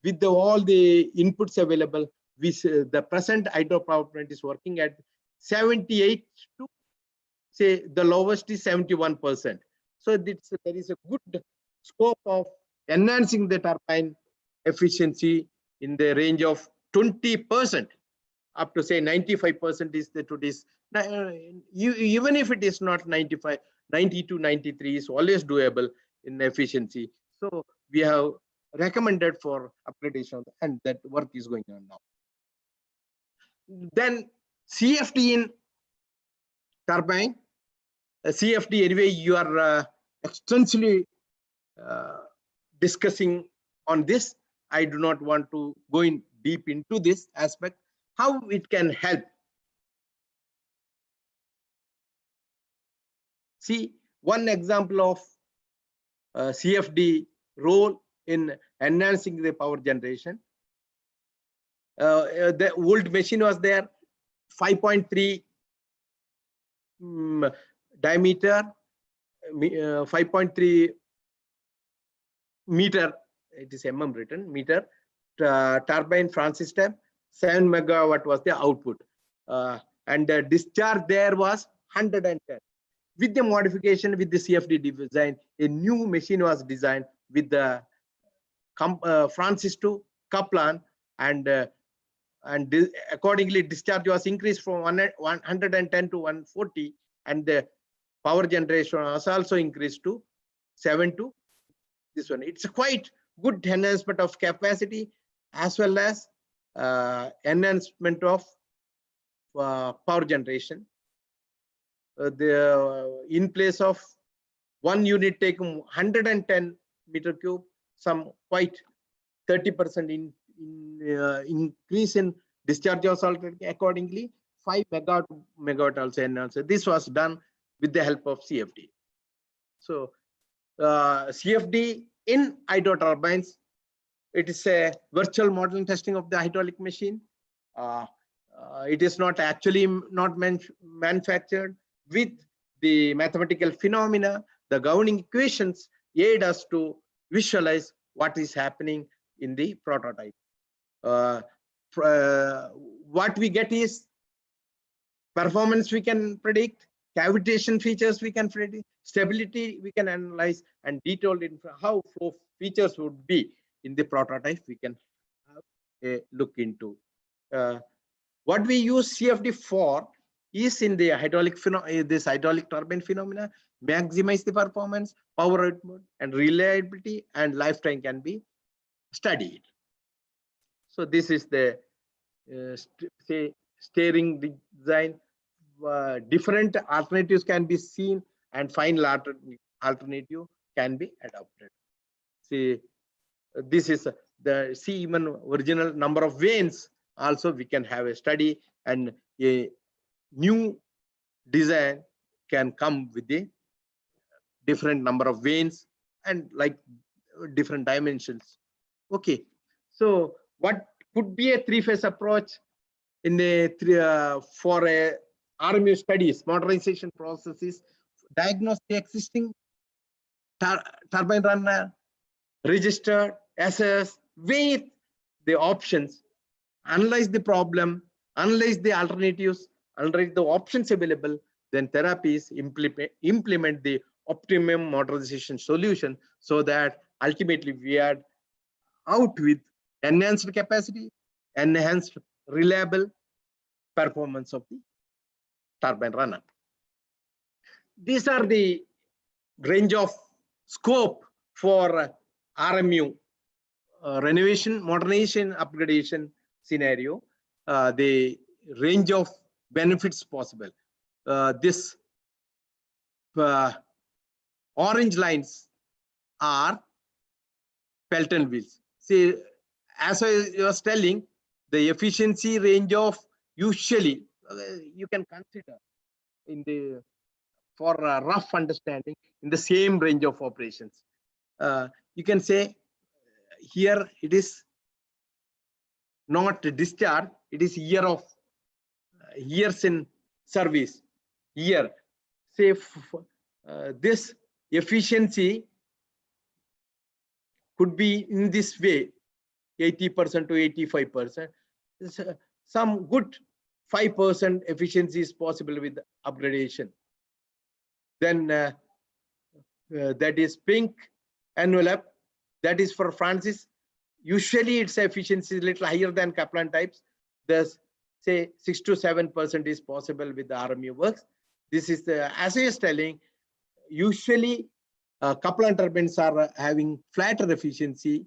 Speaker 2: with all the inputs available, the present hydropower plant is working at 78 to, say, the lowest is 71%. So there is a good scope of enhancing the turbine efficiency in the range of 20%. Up to, say, 95% is the today's. Even if it is not 95, 90 to 93 is always doable in efficiency. So we have recommended for upgradation, and that work is going on now. Then CFD in turbine. CFD, anyway, you are extensively discussing on this. I do not want to go in deep into this aspect, how it can help. See, one example of CFD role in enhancing the power generation. The old machine was there, 5.3 diameter, 5.3 meter, it is mm written, meter, turbine France system, 7 megawatt was the output. And the discharge there was 110. With the modification, with the CFD design, a new machine was designed with the Francis to Kaplan, and accordingly discharge was increased from 110 to 140, and the power generation was also increased to 7 to this one. It's a quite good enhancement of capacity as well as enhancement of power generation. In place of one unit taking 110 meter cube, some quite 30% increase in discharge was already accordingly 5 megawatt also enhanced. This was done with the help of CFD. So CFD in hydro turbines, it is a virtual modeling testing of the hydraulic machine. It is not actually manufactured. With the mathematical phenomena, the governing equations aid us to visualize what is happening in the prototype. what we get is performance we can predict, cavitation features we can predict, stability we can analyze, and detailed how flow features would be in the prototype we can have a look into. What we use CFD for is in the hydraulic turbine phenomena, maximize the performance, power output, and reliability and lifetime can be studied. So this is the say steering design. Different alternatives can be seen, and final alternative can be adopted. See, this is the even original number of vanes. Also, we can have a study, and a new design can come with the different number of vanes and like different dimensions. Okay, so what could be a three-phase approach in the for a RMU studies, modernization processes, diagnose the existing turbine runner, register, assess, weigh the options, analyze the problem, analyze the alternatives, analyze the options available, then therapies implement the optimum modernization solution, so that ultimately we are out with enhanced capacity, enhanced reliable performance of the turbine runner. These are the range of scope for RMU renovation, modernization, upgradation scenario. The range of benefits possible. This orange lines are Pelton wheels. See, as I was telling, the efficiency range of usually you can consider in the for a rough understanding in the same range of operations. You can say here it is not discharge, it is years in service. Year, say this efficiency could be in this way, 80% to 85%. Some good 5% efficiency is possible with upgradation. Then that is pink envelope, that is for Francis. Usually its efficiency is a little higher than Kaplan types. Thus, say 6 to 7% is possible with the RMU works. This is the, as I was telling, usually Kaplan turbines are having flatter efficiency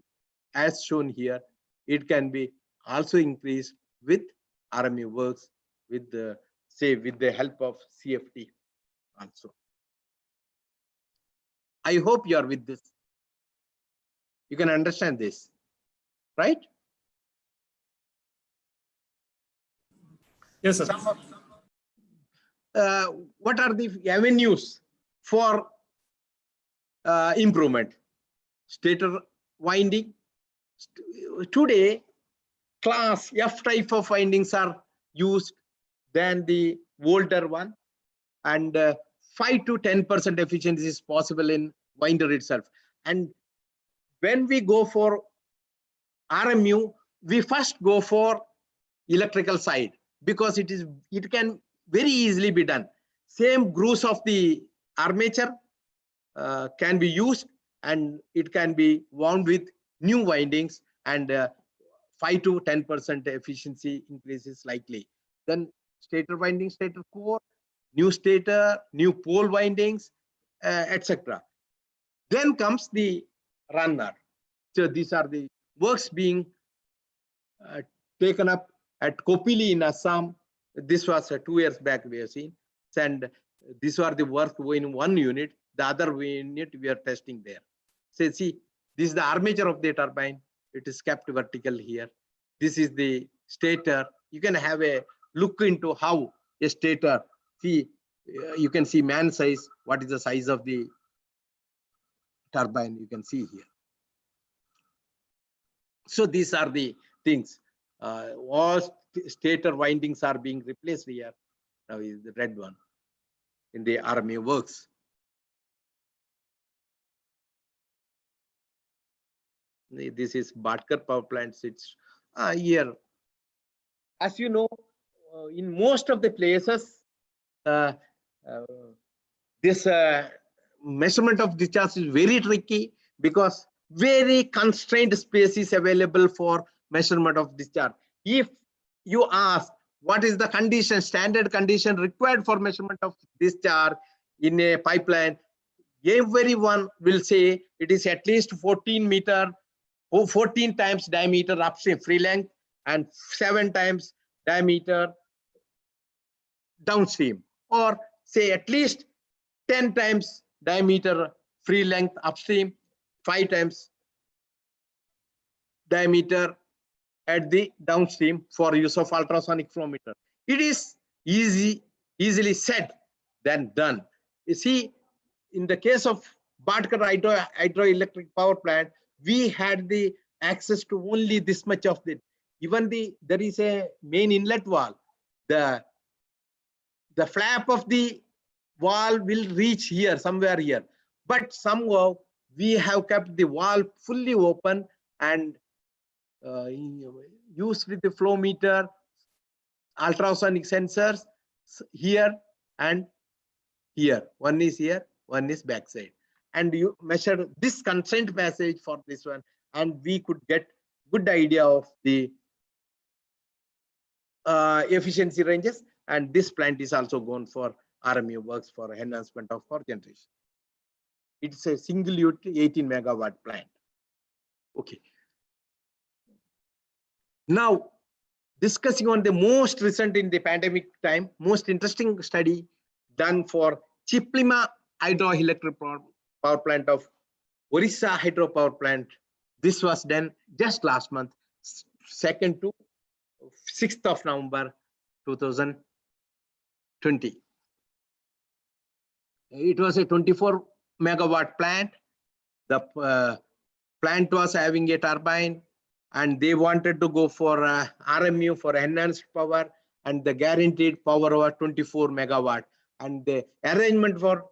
Speaker 2: as shown here. It can be also increased with RMU works with the, say, with the help of CFD also. I hope you are with this. You can understand this, right?
Speaker 4: Yes, sir.
Speaker 2: What are the avenues for improvement? Stator winding. Today, class F type of windings are used than the older one, and 5 to 10% efficiency is possible in winder itself. And when we go for RMU, we first go for electrical side because it can very easily be done. Same grooves of the armature can be used, and it can be wound with new windings, and 5 to 10% efficiency increase is likely. Then stator winding, stator core, new stator, new pole windings, etc. Then comes the runner. So these are the works being taken up at Kopili in Assam. This was 2 years back we have seen, and these are the work in one unit. The other unit we are testing there. So see, this is the armature of the turbine. It is kept vertical here. This is the stator. You can have a look into how a stator. See, you can see man size. What is the size of the turbine? You can see here. So these are the things. All stator windings are being replaced here. Now is the red one in the RMU works. This is Bhatkar power plants. It's here as you know, in most of the places, uh, uh, this measurement of discharge is very tricky because very constrained space is available for measurement of discharge. If you ask what is the condition, standard condition required for measurement of discharge in a pipeline, everyone will say it is at least 14 times diameter upstream free length and 7 times diameter downstream, or say at least 10 times diameter free length upstream, 5 times diameter at the downstream for use of ultrasonic flow meter. It is easily said than done. You see, in the case of Bhatkar hydroelectric power plant, we had the access to only this much of the, even there is a main inlet wall. The flap of the wall will reach here, somewhere here. But somehow we have kept the wall fully open and used with the flow meter, ultrasonic sensors here and here. One is here, one is backside. And you measure this constant passage for this one, and we could get good idea of the efficiency ranges. And this plant is also gone for RMU works for enhancement of power generation. It's a single unit 18 megawatt plant. Okay. Now, discussing on the most recent in the pandemic time, most interesting study done for Chiplima hydroelectric power plant of Orissa hydropower plant. This was done just last month, 2nd to 6th of November 2020. It was a 24 megawatt plant. The plant was having a turbine, and they wanted to go for RMU for enhanced power, and the guaranteed power was 24 megawatt. And the arrangement for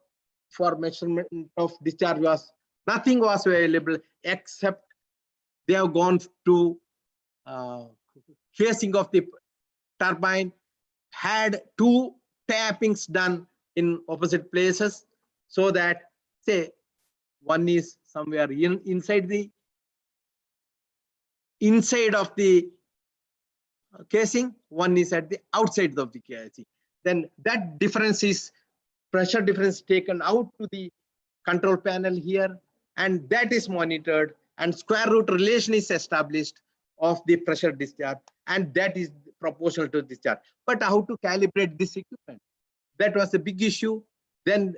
Speaker 2: measurement of discharge was, nothing was available except they have gone to casing of the turbine, had 2 tappings done in opposite places, so that, say, one is somewhere inside of the casing, one is at the outside of the casing. Then that difference is pressure difference taken out to the control panel here, and that is monitored, and square root relation is established of the pressure discharge, and that is proportional to discharge. But how to calibrate this equipment? That was a big issue. Then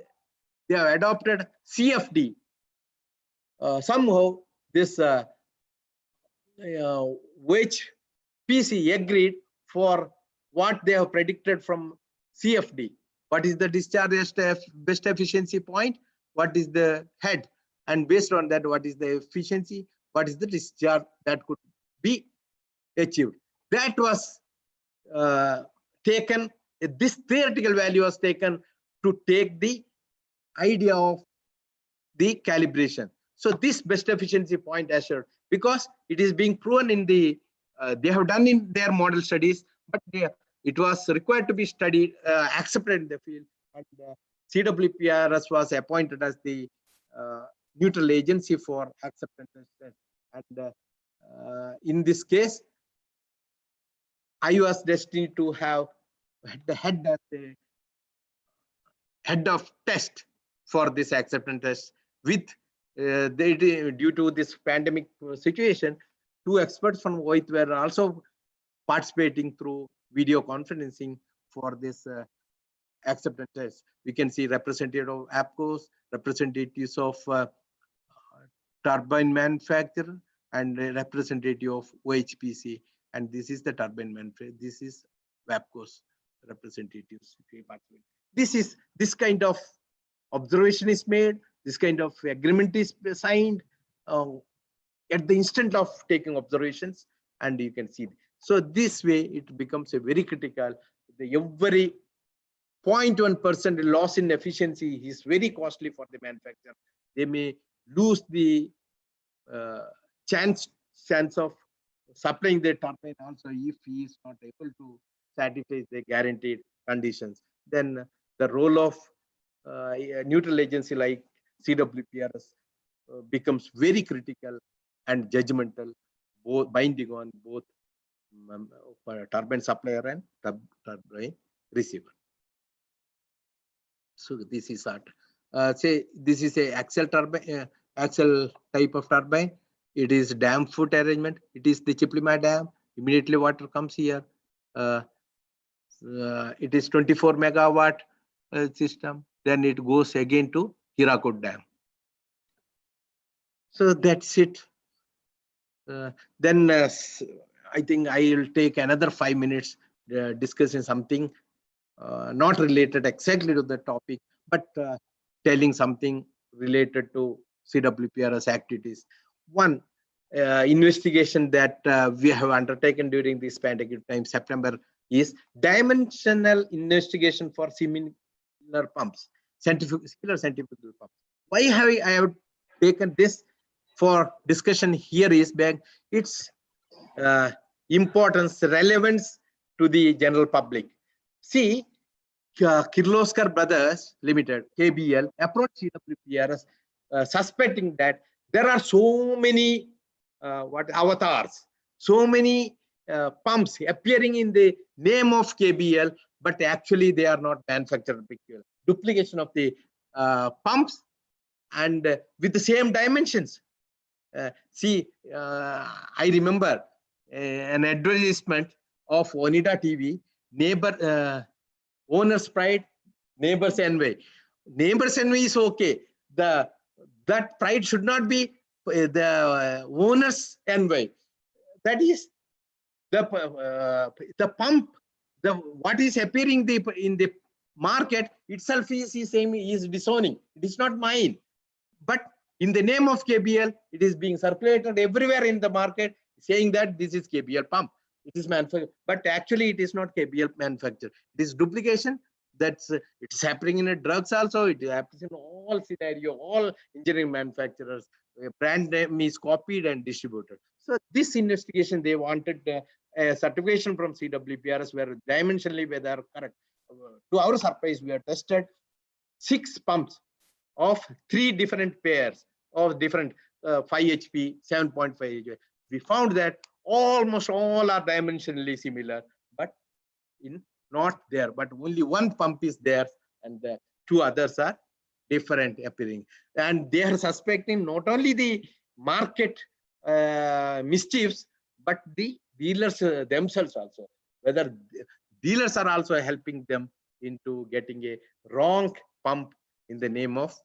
Speaker 2: they have adopted CFD. Somehow this which PC agreed for what they have predicted from CFD. What is the discharge best efficiency point? What is the head? And based on that, what is the efficiency? What is the discharge that could be achieved? That was taken, this theoretical value was taken to take the idea of the calibration. So this best efficiency point assured, because it is being proven in the, they have done in their model studies, but it was required to be studied, accepted in the field, and CWPRS was appointed as the neutral agency for acceptance test. And in this case, I was destined to have the head as the head of test for this acceptance test. With due to this pandemic situation, 2 experts from OIT were also participating through video conferencing for this acceptance test. We can see representative of APCOs, representatives of turbine manufacturer, and a representative of OHPC. And this is the turbine manufacturer. This is WAPCO's representatives. This kind of observation is made. This kind of agreement is signed at the instant of taking observations, and you can see. So this way, it becomes a very critical. Every 0.1% loss in efficiency is very costly for the manufacturer. They may lose the chance of supplying the turbine also if he is not able to satisfy the guaranteed conditions. Then the role of a neutral agency like CWPRS becomes very critical and judgmental, both binding on both turbine supplier and turbine receiver. So this is what say this is a axial turbine, axial type of turbine. It is dam foot arrangement. It is the Chiplima Dam. Immediately water comes here. It is 24 megawatt system. Then it goes again to Hirakud Dam. So that's it. Then I think I will take another 5 minutes discussing something not related exactly to the topic, but telling something related to CWPRS activities. One investigation that we have undertaken during this pandemic time, September, is dimensional investigation for similar pumps, similar centrifugal pumps. Why have I have taken this for discussion here is that its importance, relevance to the general public. See, Kirloskar Brothers Limited, KBL, approached CWPRS suspecting that there are so many avatars, so many pumps appearing in the name of KBL, but actually they are not manufactured. Duplication of the pumps and with the same dimensions. See, I remember an advertisement of Onida TV, neighbor, owner's pride, neighbor's envy. Neighbor's envy is okay. That pride should not be the owner's envy. That is the pump. What is appearing in the market itself is disowning. It is not mine. But in the name of KBL, it is being circulated everywhere in the market, saying that this is KBL pump. It is manufactured, but actually it is not KBL manufactured. It is duplication. That's it's happening in drugs also. It happens in all scenario, all engineering manufacturers. A brand name is copied and distributed. So this investigation, they wanted a certification from CWPRS where dimensionally where they are correct. To our surprise, we have tested 6 pumps of 3 different pairs of different 5 HP, 7.5 HP. We found that almost all are dimensionally similar, but not there. But only one pump is there, and the 2 others are different appearing. And they are suspecting not only the market mischiefs, but the dealers themselves also. Whether dealers are also helping them into getting a wrong pump in the name of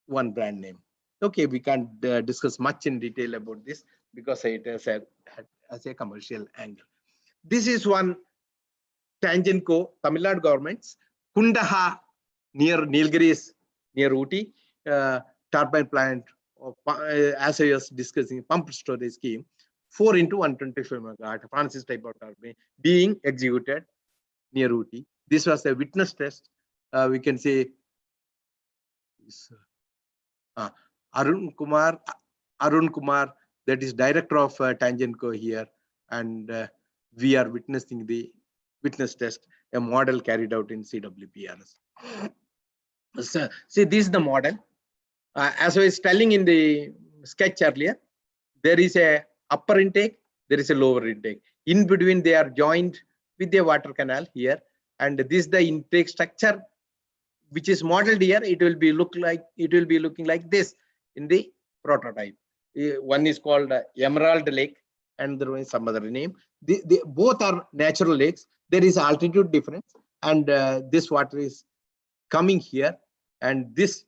Speaker 2: one brand name. Okay, we can't discuss much in detail about this because it has a commercial angle. This is one Tangenco, Tamil Nadu government's Kundaha near Nilgiris, near Ooty, turbine plant, as I was discussing, pump storage scheme, 4 into 125 megawatt Francis type of turbine being executed near Ooty. This was a witness test. We can say Arun Kumar, that is director of Tangenco here, and we are witnessing the witness test, a model carried out in CWPRS. So, see, this is the model. As I was telling in the sketch earlier, there is a upper intake, there is a lower intake. In between, they are joined with a water canal here, and this is the intake structure, which is modeled here. It will be looking like this in the prototype. One is called Emerald Lake, and there is some other name. They both are natural lakes. There is altitude difference, and this water is coming here, and this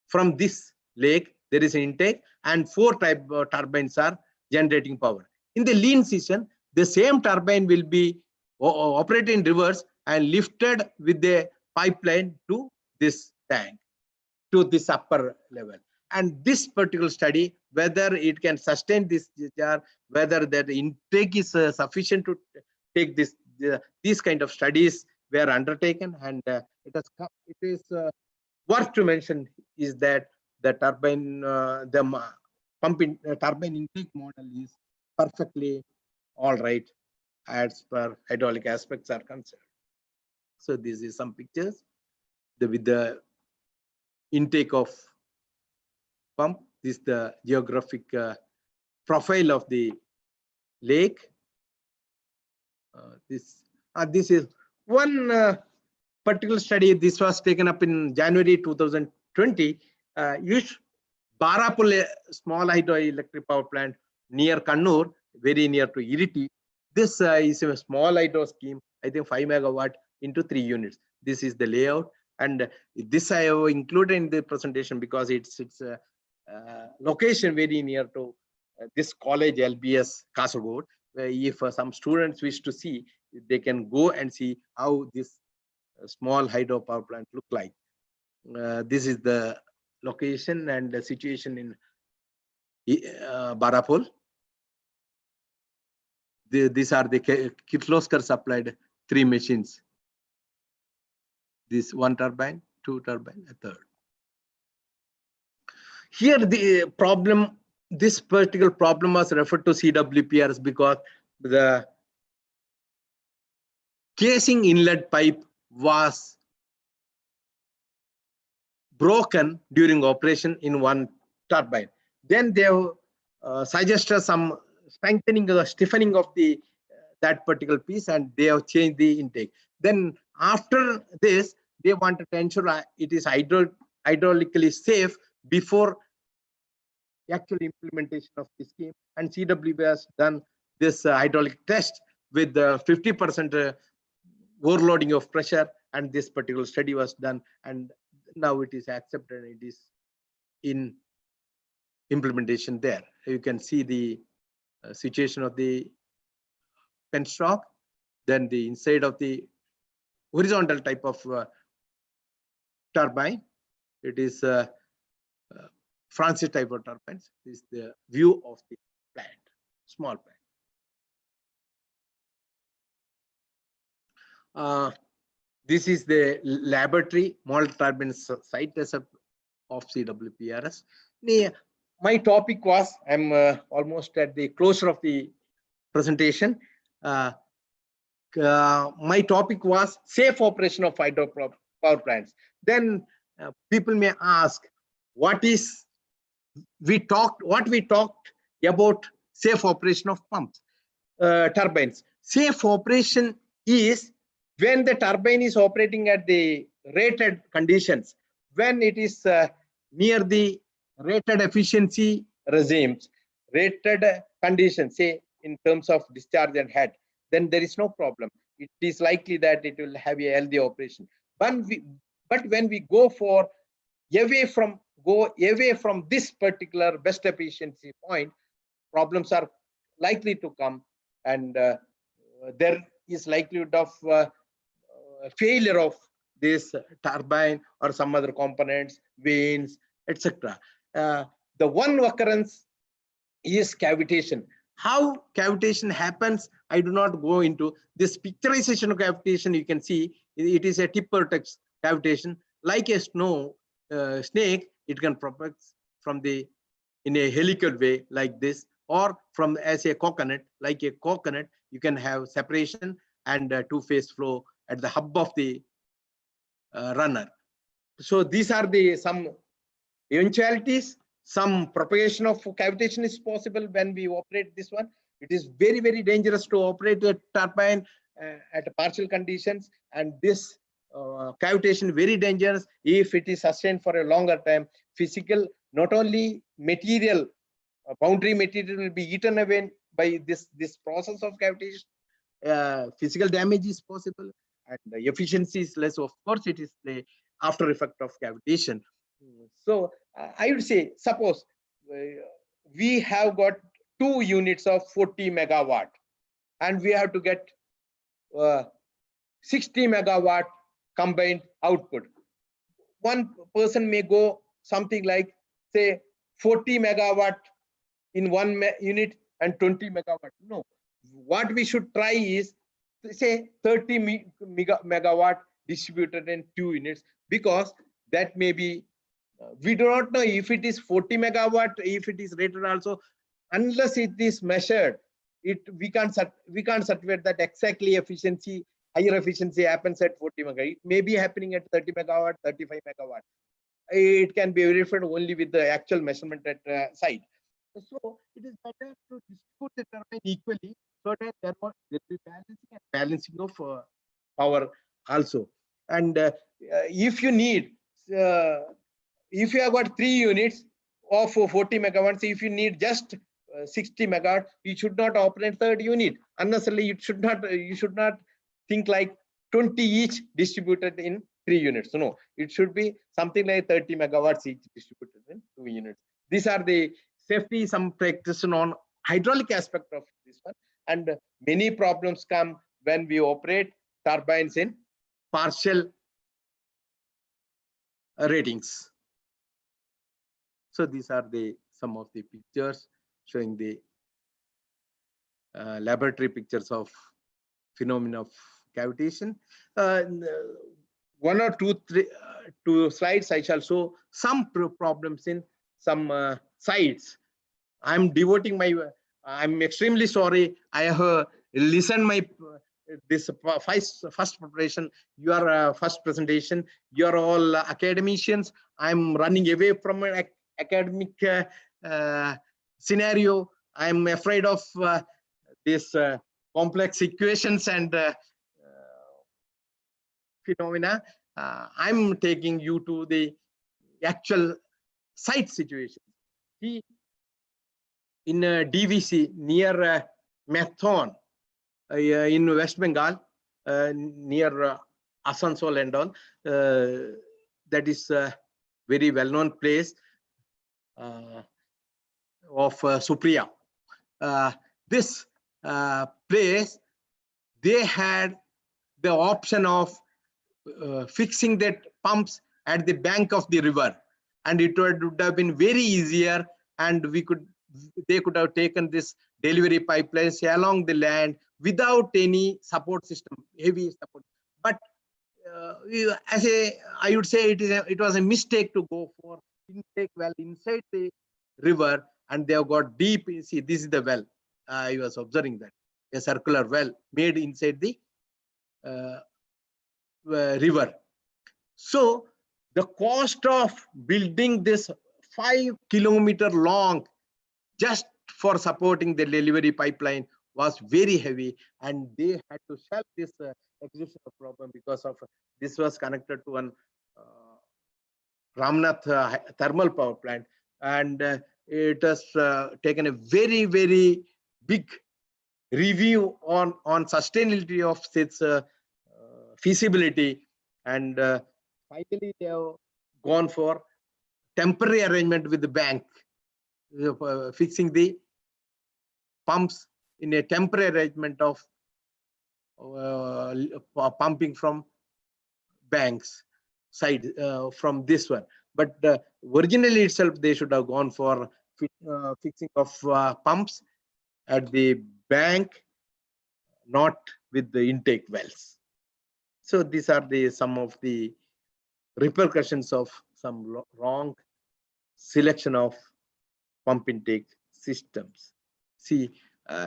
Speaker 2: from this lake there is an intake, and 4 type turbines are generating power. In the lean season, the same turbine will be operated in reverse and lifted with the pipeline to this tank, to this upper level. And this particular study, whether it can sustain this jar, whether that intake is sufficient to take this, these kind of studies were undertaken, and it is worth to mention is that the turbine, the turbine intake model is perfectly all right as per hydraulic aspects are concerned. So this is some pictures with the intake of pump. This is the geographic profile of the lake. This is one particular study. This was taken up in January 2020. Used Barapul, small hydroelectric power plant near Kannur, very near to Iriti. This is a small hydro scheme, I think 5 megawatt into 3 units. This is the layout, and this I have included in the presentation because it's a location very near to this college LBS Kasaragod. If some students wish to see, they can go and see how this small hydro power plant look like. This is the location and the situation in Barapul. These are the Kirloskar supplied 3 machines. This 1 turbine, 2 turbine, a third. Here the problem, this particular problem was referred to CWPRS because the casing inlet pipe was broken during operation in 1 turbine. Then they suggested some strengthening or stiffening of the that particular piece, and they have changed the intake. Then after this, they wanted to ensure it is hydraulically safe before actual implementation of the scheme. And CWB has done this hydraulic test with 50% overloading of pressure, and this particular study was done, and now it is accepted. It is in implementation there. You can see the situation of the penstock, then the inside of the horizontal type of turbine. It is Francis type of turbines. This is the view of the plant, small plant. This is the laboratory model turbine site of CWPRS. My topic was, I'm almost at the closure of the presentation. My topic was safe operation of hydro power plants. Then people may ask, what we talked about safe operation of pumps, turbines. Safe operation is when the turbine is operating at the rated conditions, when it is near the rated efficiency regimes, rated conditions, say in terms of discharge and head, then there is no problem. It is likely that it will have a healthy operation. But when we go away from this particular best efficiency point, problems are likely to come, and there is likelihood of failure of this turbine or some other components, vanes, etc. The one occurrence is cavitation. How cavitation happens, I do not go into this picturization of cavitation. You can see it is a tip vertex cavitation. Like a snake, it can propagate from in a helical way like this, or from as a coconut, like a coconut, you can have separation and two-phase flow at the hub of the runner. So these are some eventualities. Some propagation of cavitation is possible when we operate this one. It is very, very dangerous to operate a turbine at partial conditions, and this cavitation very dangerous if it is sustained for a longer time. Physical, not only material, boundary material will be eaten away by this process of cavitation. Physical damage is possible, and the efficiency is less. Of course, it is the after effect of cavitation. So I would say, suppose we have got 2 units of 40 megawatt, and we have to get 60 megawatt combined output. One person may go something like, say, 40 megawatt in 1 unit and 20 megawatt. No, what we should try is, say, 30 megawatt distributed in 2 units, because that may be We do not know if it is 40 megawatt, if it is rated also, unless it is measured. We can't certify that exactly efficiency, higher efficiency happens at 40 megawatt. It may be happening at 30 megawatt, 35 megawatt. It can be verified only with the actual measurement at site. So it is better to distribute the turbine equally so that there will be balancing of power also. And if you need, if you have got 3 units of 40 megawatts, if you need just 60 megawatt, you should not operate third unit unnecessarily. You should not think like 20 each distributed in 3 units. No, it should be something like 30 megawatts each distributed in 2 units. These are the safety, some practice on hydraulic aspect of this one. And many problems come when we operate turbines in partial ratings. So these are some of the pictures showing the laboratory pictures of phenomena of cavitation. One or two slides I shall show some problems in some sites. I'm extremely sorry. I have listened my this first preparation, your first presentation. You are all academicians. I'm running away from an academic scenario. I'm afraid of this complex equations and phenomena. I'm taking you to the actual site situation. See, in DVC near Mathon in West Bengal, near Asansol and all, that is a very well-known place of Supriya. This place, they had the option of fixing that pumps at the bank of the river, and it would have been very easier, and they could have taken this delivery pipelines along the land without any support system, heavy support. But I would say it was a mistake to go for intake well inside the river, and they have got deep. See, this is the well. I was observing that a circular well made inside the river. So the cost of building this 5-kilometer long just for supporting the delivery pipeline was very heavy, and they had to shelve this execution problem because of this was connected to an Ramnath thermal power plant, and it has taken a very, very big review on sustainability of its feasibility, and finally they have gone for temporary arrangement with the bank, fixing the pumps in a temporary arrangement of pumping from banks side from this one. But originally itself they should have gone for fixing of pumps at the bank, not with the intake wells. So these are some of the repercussions of some wrong selection of pump intake systems. See,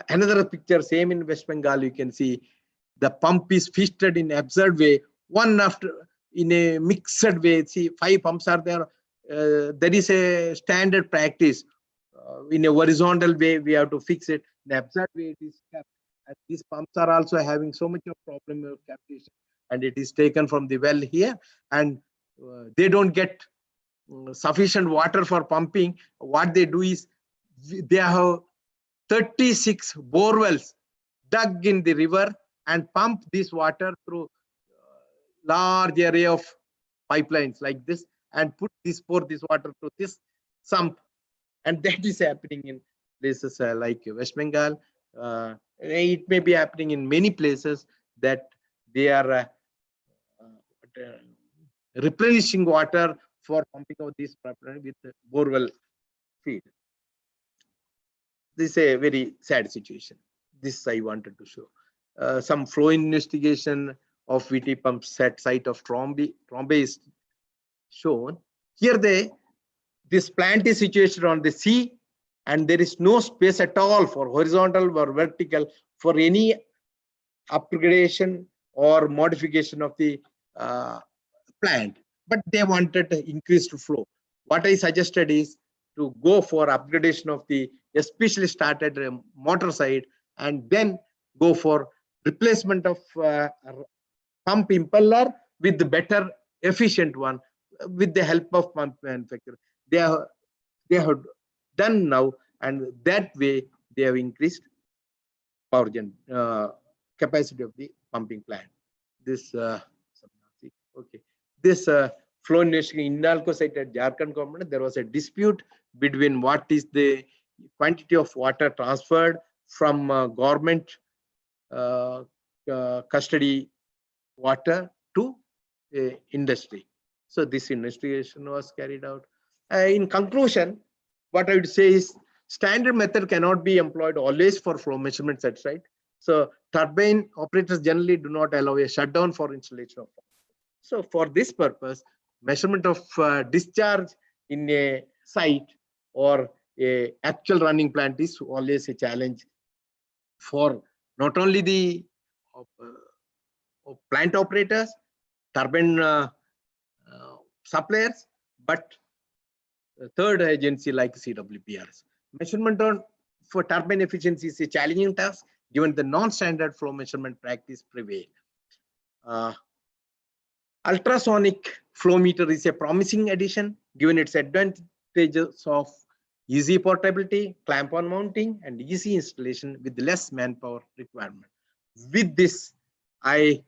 Speaker 2: another picture, same in West Bengal, you can see the pump is fitted in absurd way, one after in a mixed way. See, 5 pumps are there. There is a standard practice. In a horizontal way, we have to fix it. In absurd way, it is kept. And these pumps are also having so much of problem of cavitation, and it is taken from the well here, and they don't get sufficient water for pumping. What they do is they have 36 bore wells dug in the river and pump this water through large area of pipelines like this, and pour this water through this sump, and that is happening in places like West Bengal. It may be happening in many places that they are replenishing water for pumping out this pipeline with borewell feed. This is a very sad situation. This I wanted to show. Some flow investigation of VT pumps at site of Trombe is shown. Here this plant is situated on the sea, and there is no space at all for horizontal or vertical for any upgradation or modification of the plant. But they wanted increased flow. What I suggested is to go for upgradation of the especially started motor side, and then go for replacement of pump impeller with the better efficient one with the help of pump manufacturer. They have done now, and that way they have increased power gen capacity of the pumping plant. This okay, this flow investigation in Hindalco site at Jharkhand government, there was a dispute between what is the quantity of water transferred from government custody water to industry. So this investigation was carried out. In conclusion, what I would say is standard method cannot be employed always for flow measurements at site. So turbine operators generally do not allow a shutdown for installation of. So for this purpose, measurement of discharge in a site or a actual running plant is always a challenge for not only the plant operators, turbine suppliers, but third agency like CWPRS. Measurement for turbine efficiency is a challenging task given the non-standard flow measurement practice prevail. Ultrasonic flow meter is a promising addition given its advantages of easy portability, clamp-on mounting, and easy installation with less manpower requirement. With this, I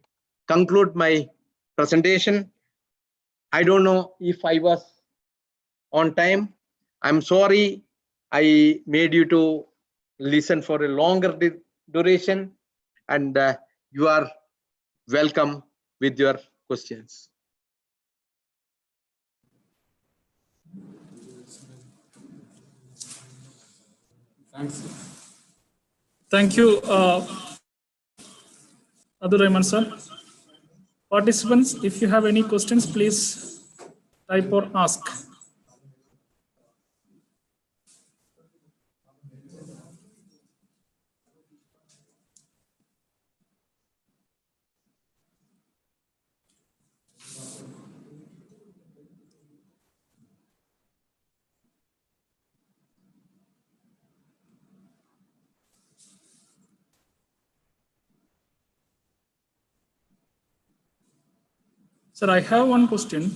Speaker 2: conclude my presentation. I don't know if I was on time. I'm sorry I made you to listen for a longer duration, and you are welcome with your questions.
Speaker 4: Thanks. Thank you, Abdurrahman sir. Participants, if you have any questions, please type or ask. Sir, I have one question.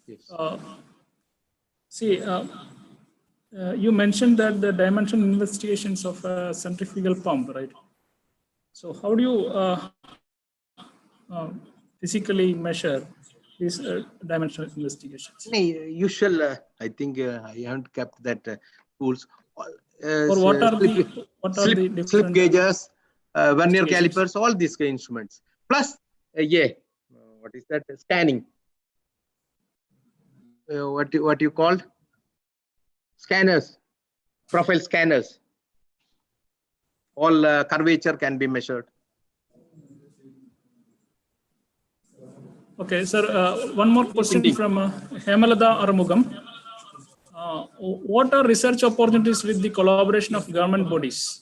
Speaker 2: Yes.
Speaker 4: You mentioned that the dimension investigations of a centrifugal pump, right? So how do you physically measure these dimensional investigations?
Speaker 2: Usual, I think I haven't kept that tools.
Speaker 4: Or what are the different
Speaker 2: slip gauges, vernier calipers, all these instruments. Plus, what is that? Scanning. What you called? Scanners, profile scanners. All curvature can be measured.
Speaker 4: Okay, sir. One more question from Hemalada Arumugam. What are research opportunities with the collaboration of government bodies?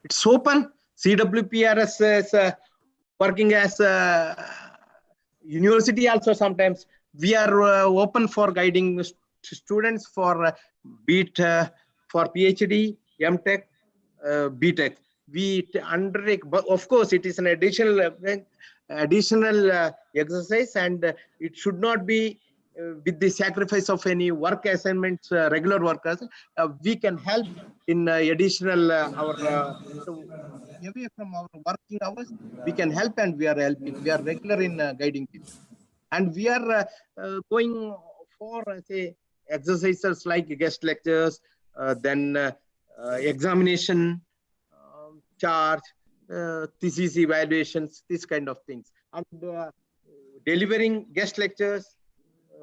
Speaker 2: It's open. CWPRS is working as a university also sometimes. We are open for guiding students for BEAT, for PhD, MTech, BTech. We undertake, but of course it is an additional exercise, and it should not be with the sacrifice of any work assignments, regular workers. We can help in additional away from our working hours. We can help, and we are helping. We are regular in guiding people, and we are going for say exercises like guest lectures, then examination, charge, thesis evaluations, these kind of things, and delivering guest lectures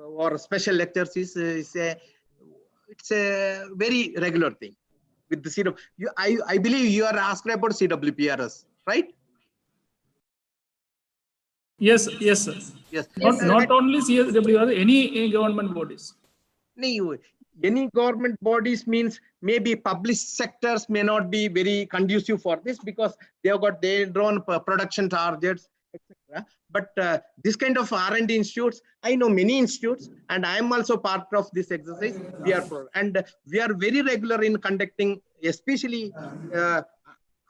Speaker 2: or special lectures is it's a very regular thing with the CW. I believe you are asked about CWPRS, right?
Speaker 4: Yes, sir.
Speaker 2: Yes.
Speaker 4: Not only CSWPRS, any government bodies.
Speaker 2: No, any government bodies means maybe public sectors may not be very conducive for this because they have got their own production targets, etc. But this kind of R&D institutes, I know many institutes, and I am also part of this exercise. And we are very regular in conducting, especially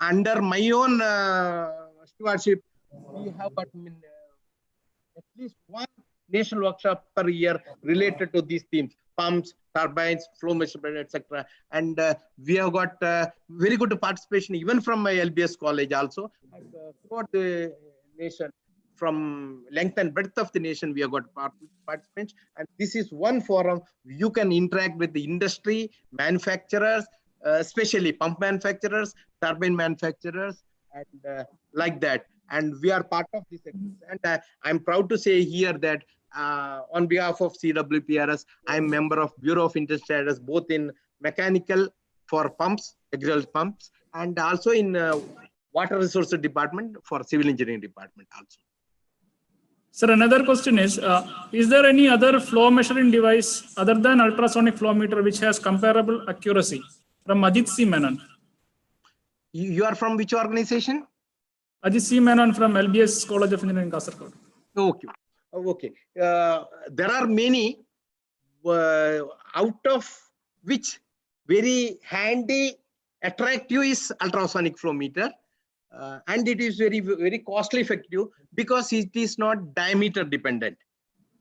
Speaker 2: under my own stewardship. We have got at least one national workshop per year related to these themes: pumps, turbines, flow measurement, etc. And we have got very good participation even from my LBS college also. And, throughout the nation, from length and breadth of the nation, we have got participants. And this is one forum you can interact with the industry, manufacturers, especially pump manufacturers, turbine manufacturers, and like that. And we are part of this exercise. And I'm proud to say here that on behalf of CWPRS, I'm member of Bureau of Indian Standards, both in mechanical for pumps, agricultural pumps, and also in water resources department for civil engineering department also.
Speaker 4: Sir, another question is there any other flow measuring device other than ultrasonic flow meter which has comparable accuracy? From Ajit C. Menon.
Speaker 2: You are from which organization?
Speaker 4: Ajit C. Menon from LBS College of Engineering, Kasaragod.
Speaker 2: Okay. Okay. There are many out of which very handy, attractive is ultrasonic flow meter. And it is very, very costly effective because it is not diameter dependent.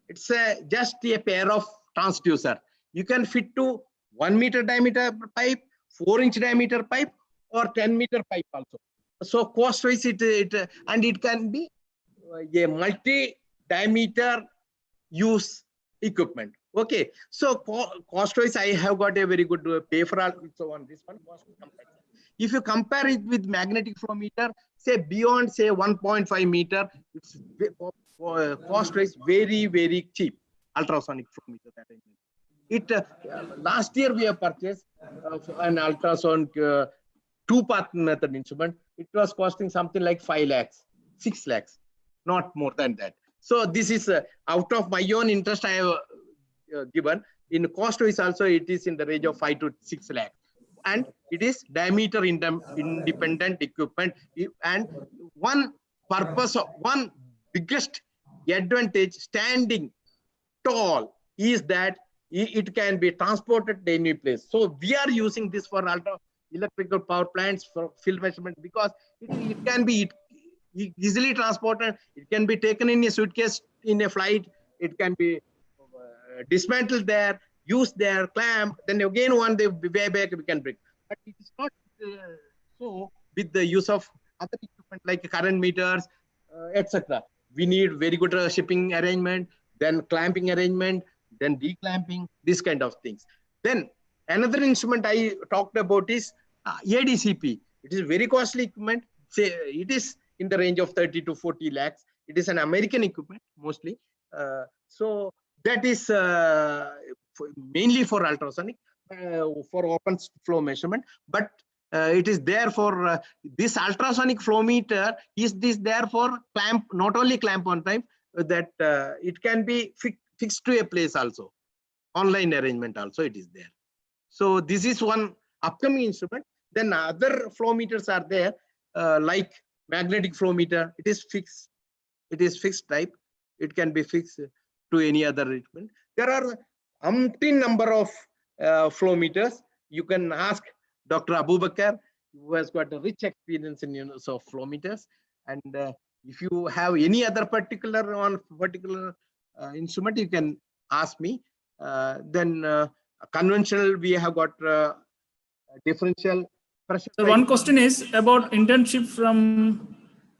Speaker 2: It's just a pair of transducer. You can fit to 1 meter diameter pipe, 4-inch diameter pipe, or 10-meter pipe also. So cost wise, and it can be a multi-diameter use equipment. Okay, so cost wise, I have got a very good pay for all. So on this one, if you compare it with magnetic flow meter, say beyond say 1.5 meter, it's cost wise very, very cheap. Ultrasonic flow meter that I mean. Last year we have purchased an ultrasonic 2-path method instrument. It was costing something like 5 lakhs, 6 lakhs, not more than that. So this is out of my own interest I have given. In cost wise also, it is in the range of 5 to 6 lakhs. And it is diameter independent equipment. And one purpose of one biggest advantage standing tall is that it can be transported to any place. So we are using this for electrical power plants for field measurement because it can be easily transported. It can be taken in a suitcase in a flight. It can be dismantled there, used there, clamp. Then again, one day way back we can bring. But it is not so with the use of other equipment like current meters, etc. We need very good shipping arrangement, then clamping arrangement, then declamping, this kind of things. Then another instrument I talked about is ADCP. It is very costly equipment. Say it is in the range of 30 to 40 lakhs. It is an American equipment mostly. So that is mainly for ultrasonic, for open flow measurement. But it is there for this ultrasonic flow meter. Is this there for clamp? Not only clamp on time, that it can be fixed to a place also. Online arrangement also it is there. So this is one upcoming instrument. Then other flow meters are there, like magnetic flow meter. It is fixed. It is fixed type. It can be fixed to any other arrangement. There are umpteen number of flow meters. You can ask Dr. Abubakar, who has got a rich experience in use of flow meters. And if you have any other particular instrument, you can ask me. Then conventional, we have got differential pressure.
Speaker 4: So one question is about internship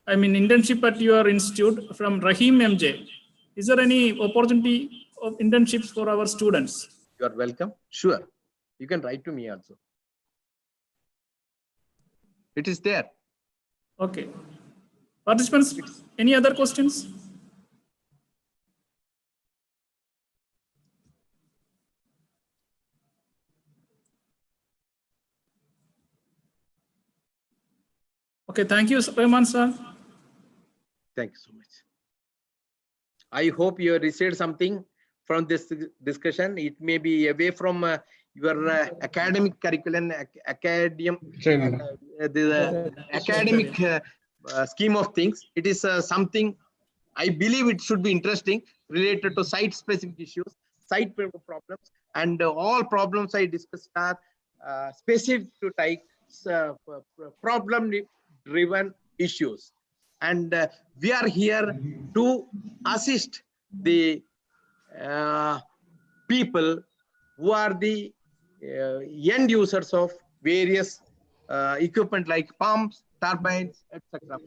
Speaker 4: internship at your institute from Rahim MJ. Is there any opportunity of internships for our students?
Speaker 2: You are welcome. Sure. You can write to me also. It is there.
Speaker 4: Okay. Participants, any other questions? Okay, thank you, Rahman sir.
Speaker 2: Thank you so much. I hope you received something from this discussion. It may be away from your academic curriculum, the academic scheme of things. It is something I believe it should be interesting, related to site-specific issues, site problems, and all problems I discussed are specific to types problem-driven issues. And we are here to assist the people who are the end users of various equipment like pumps, turbines, etc.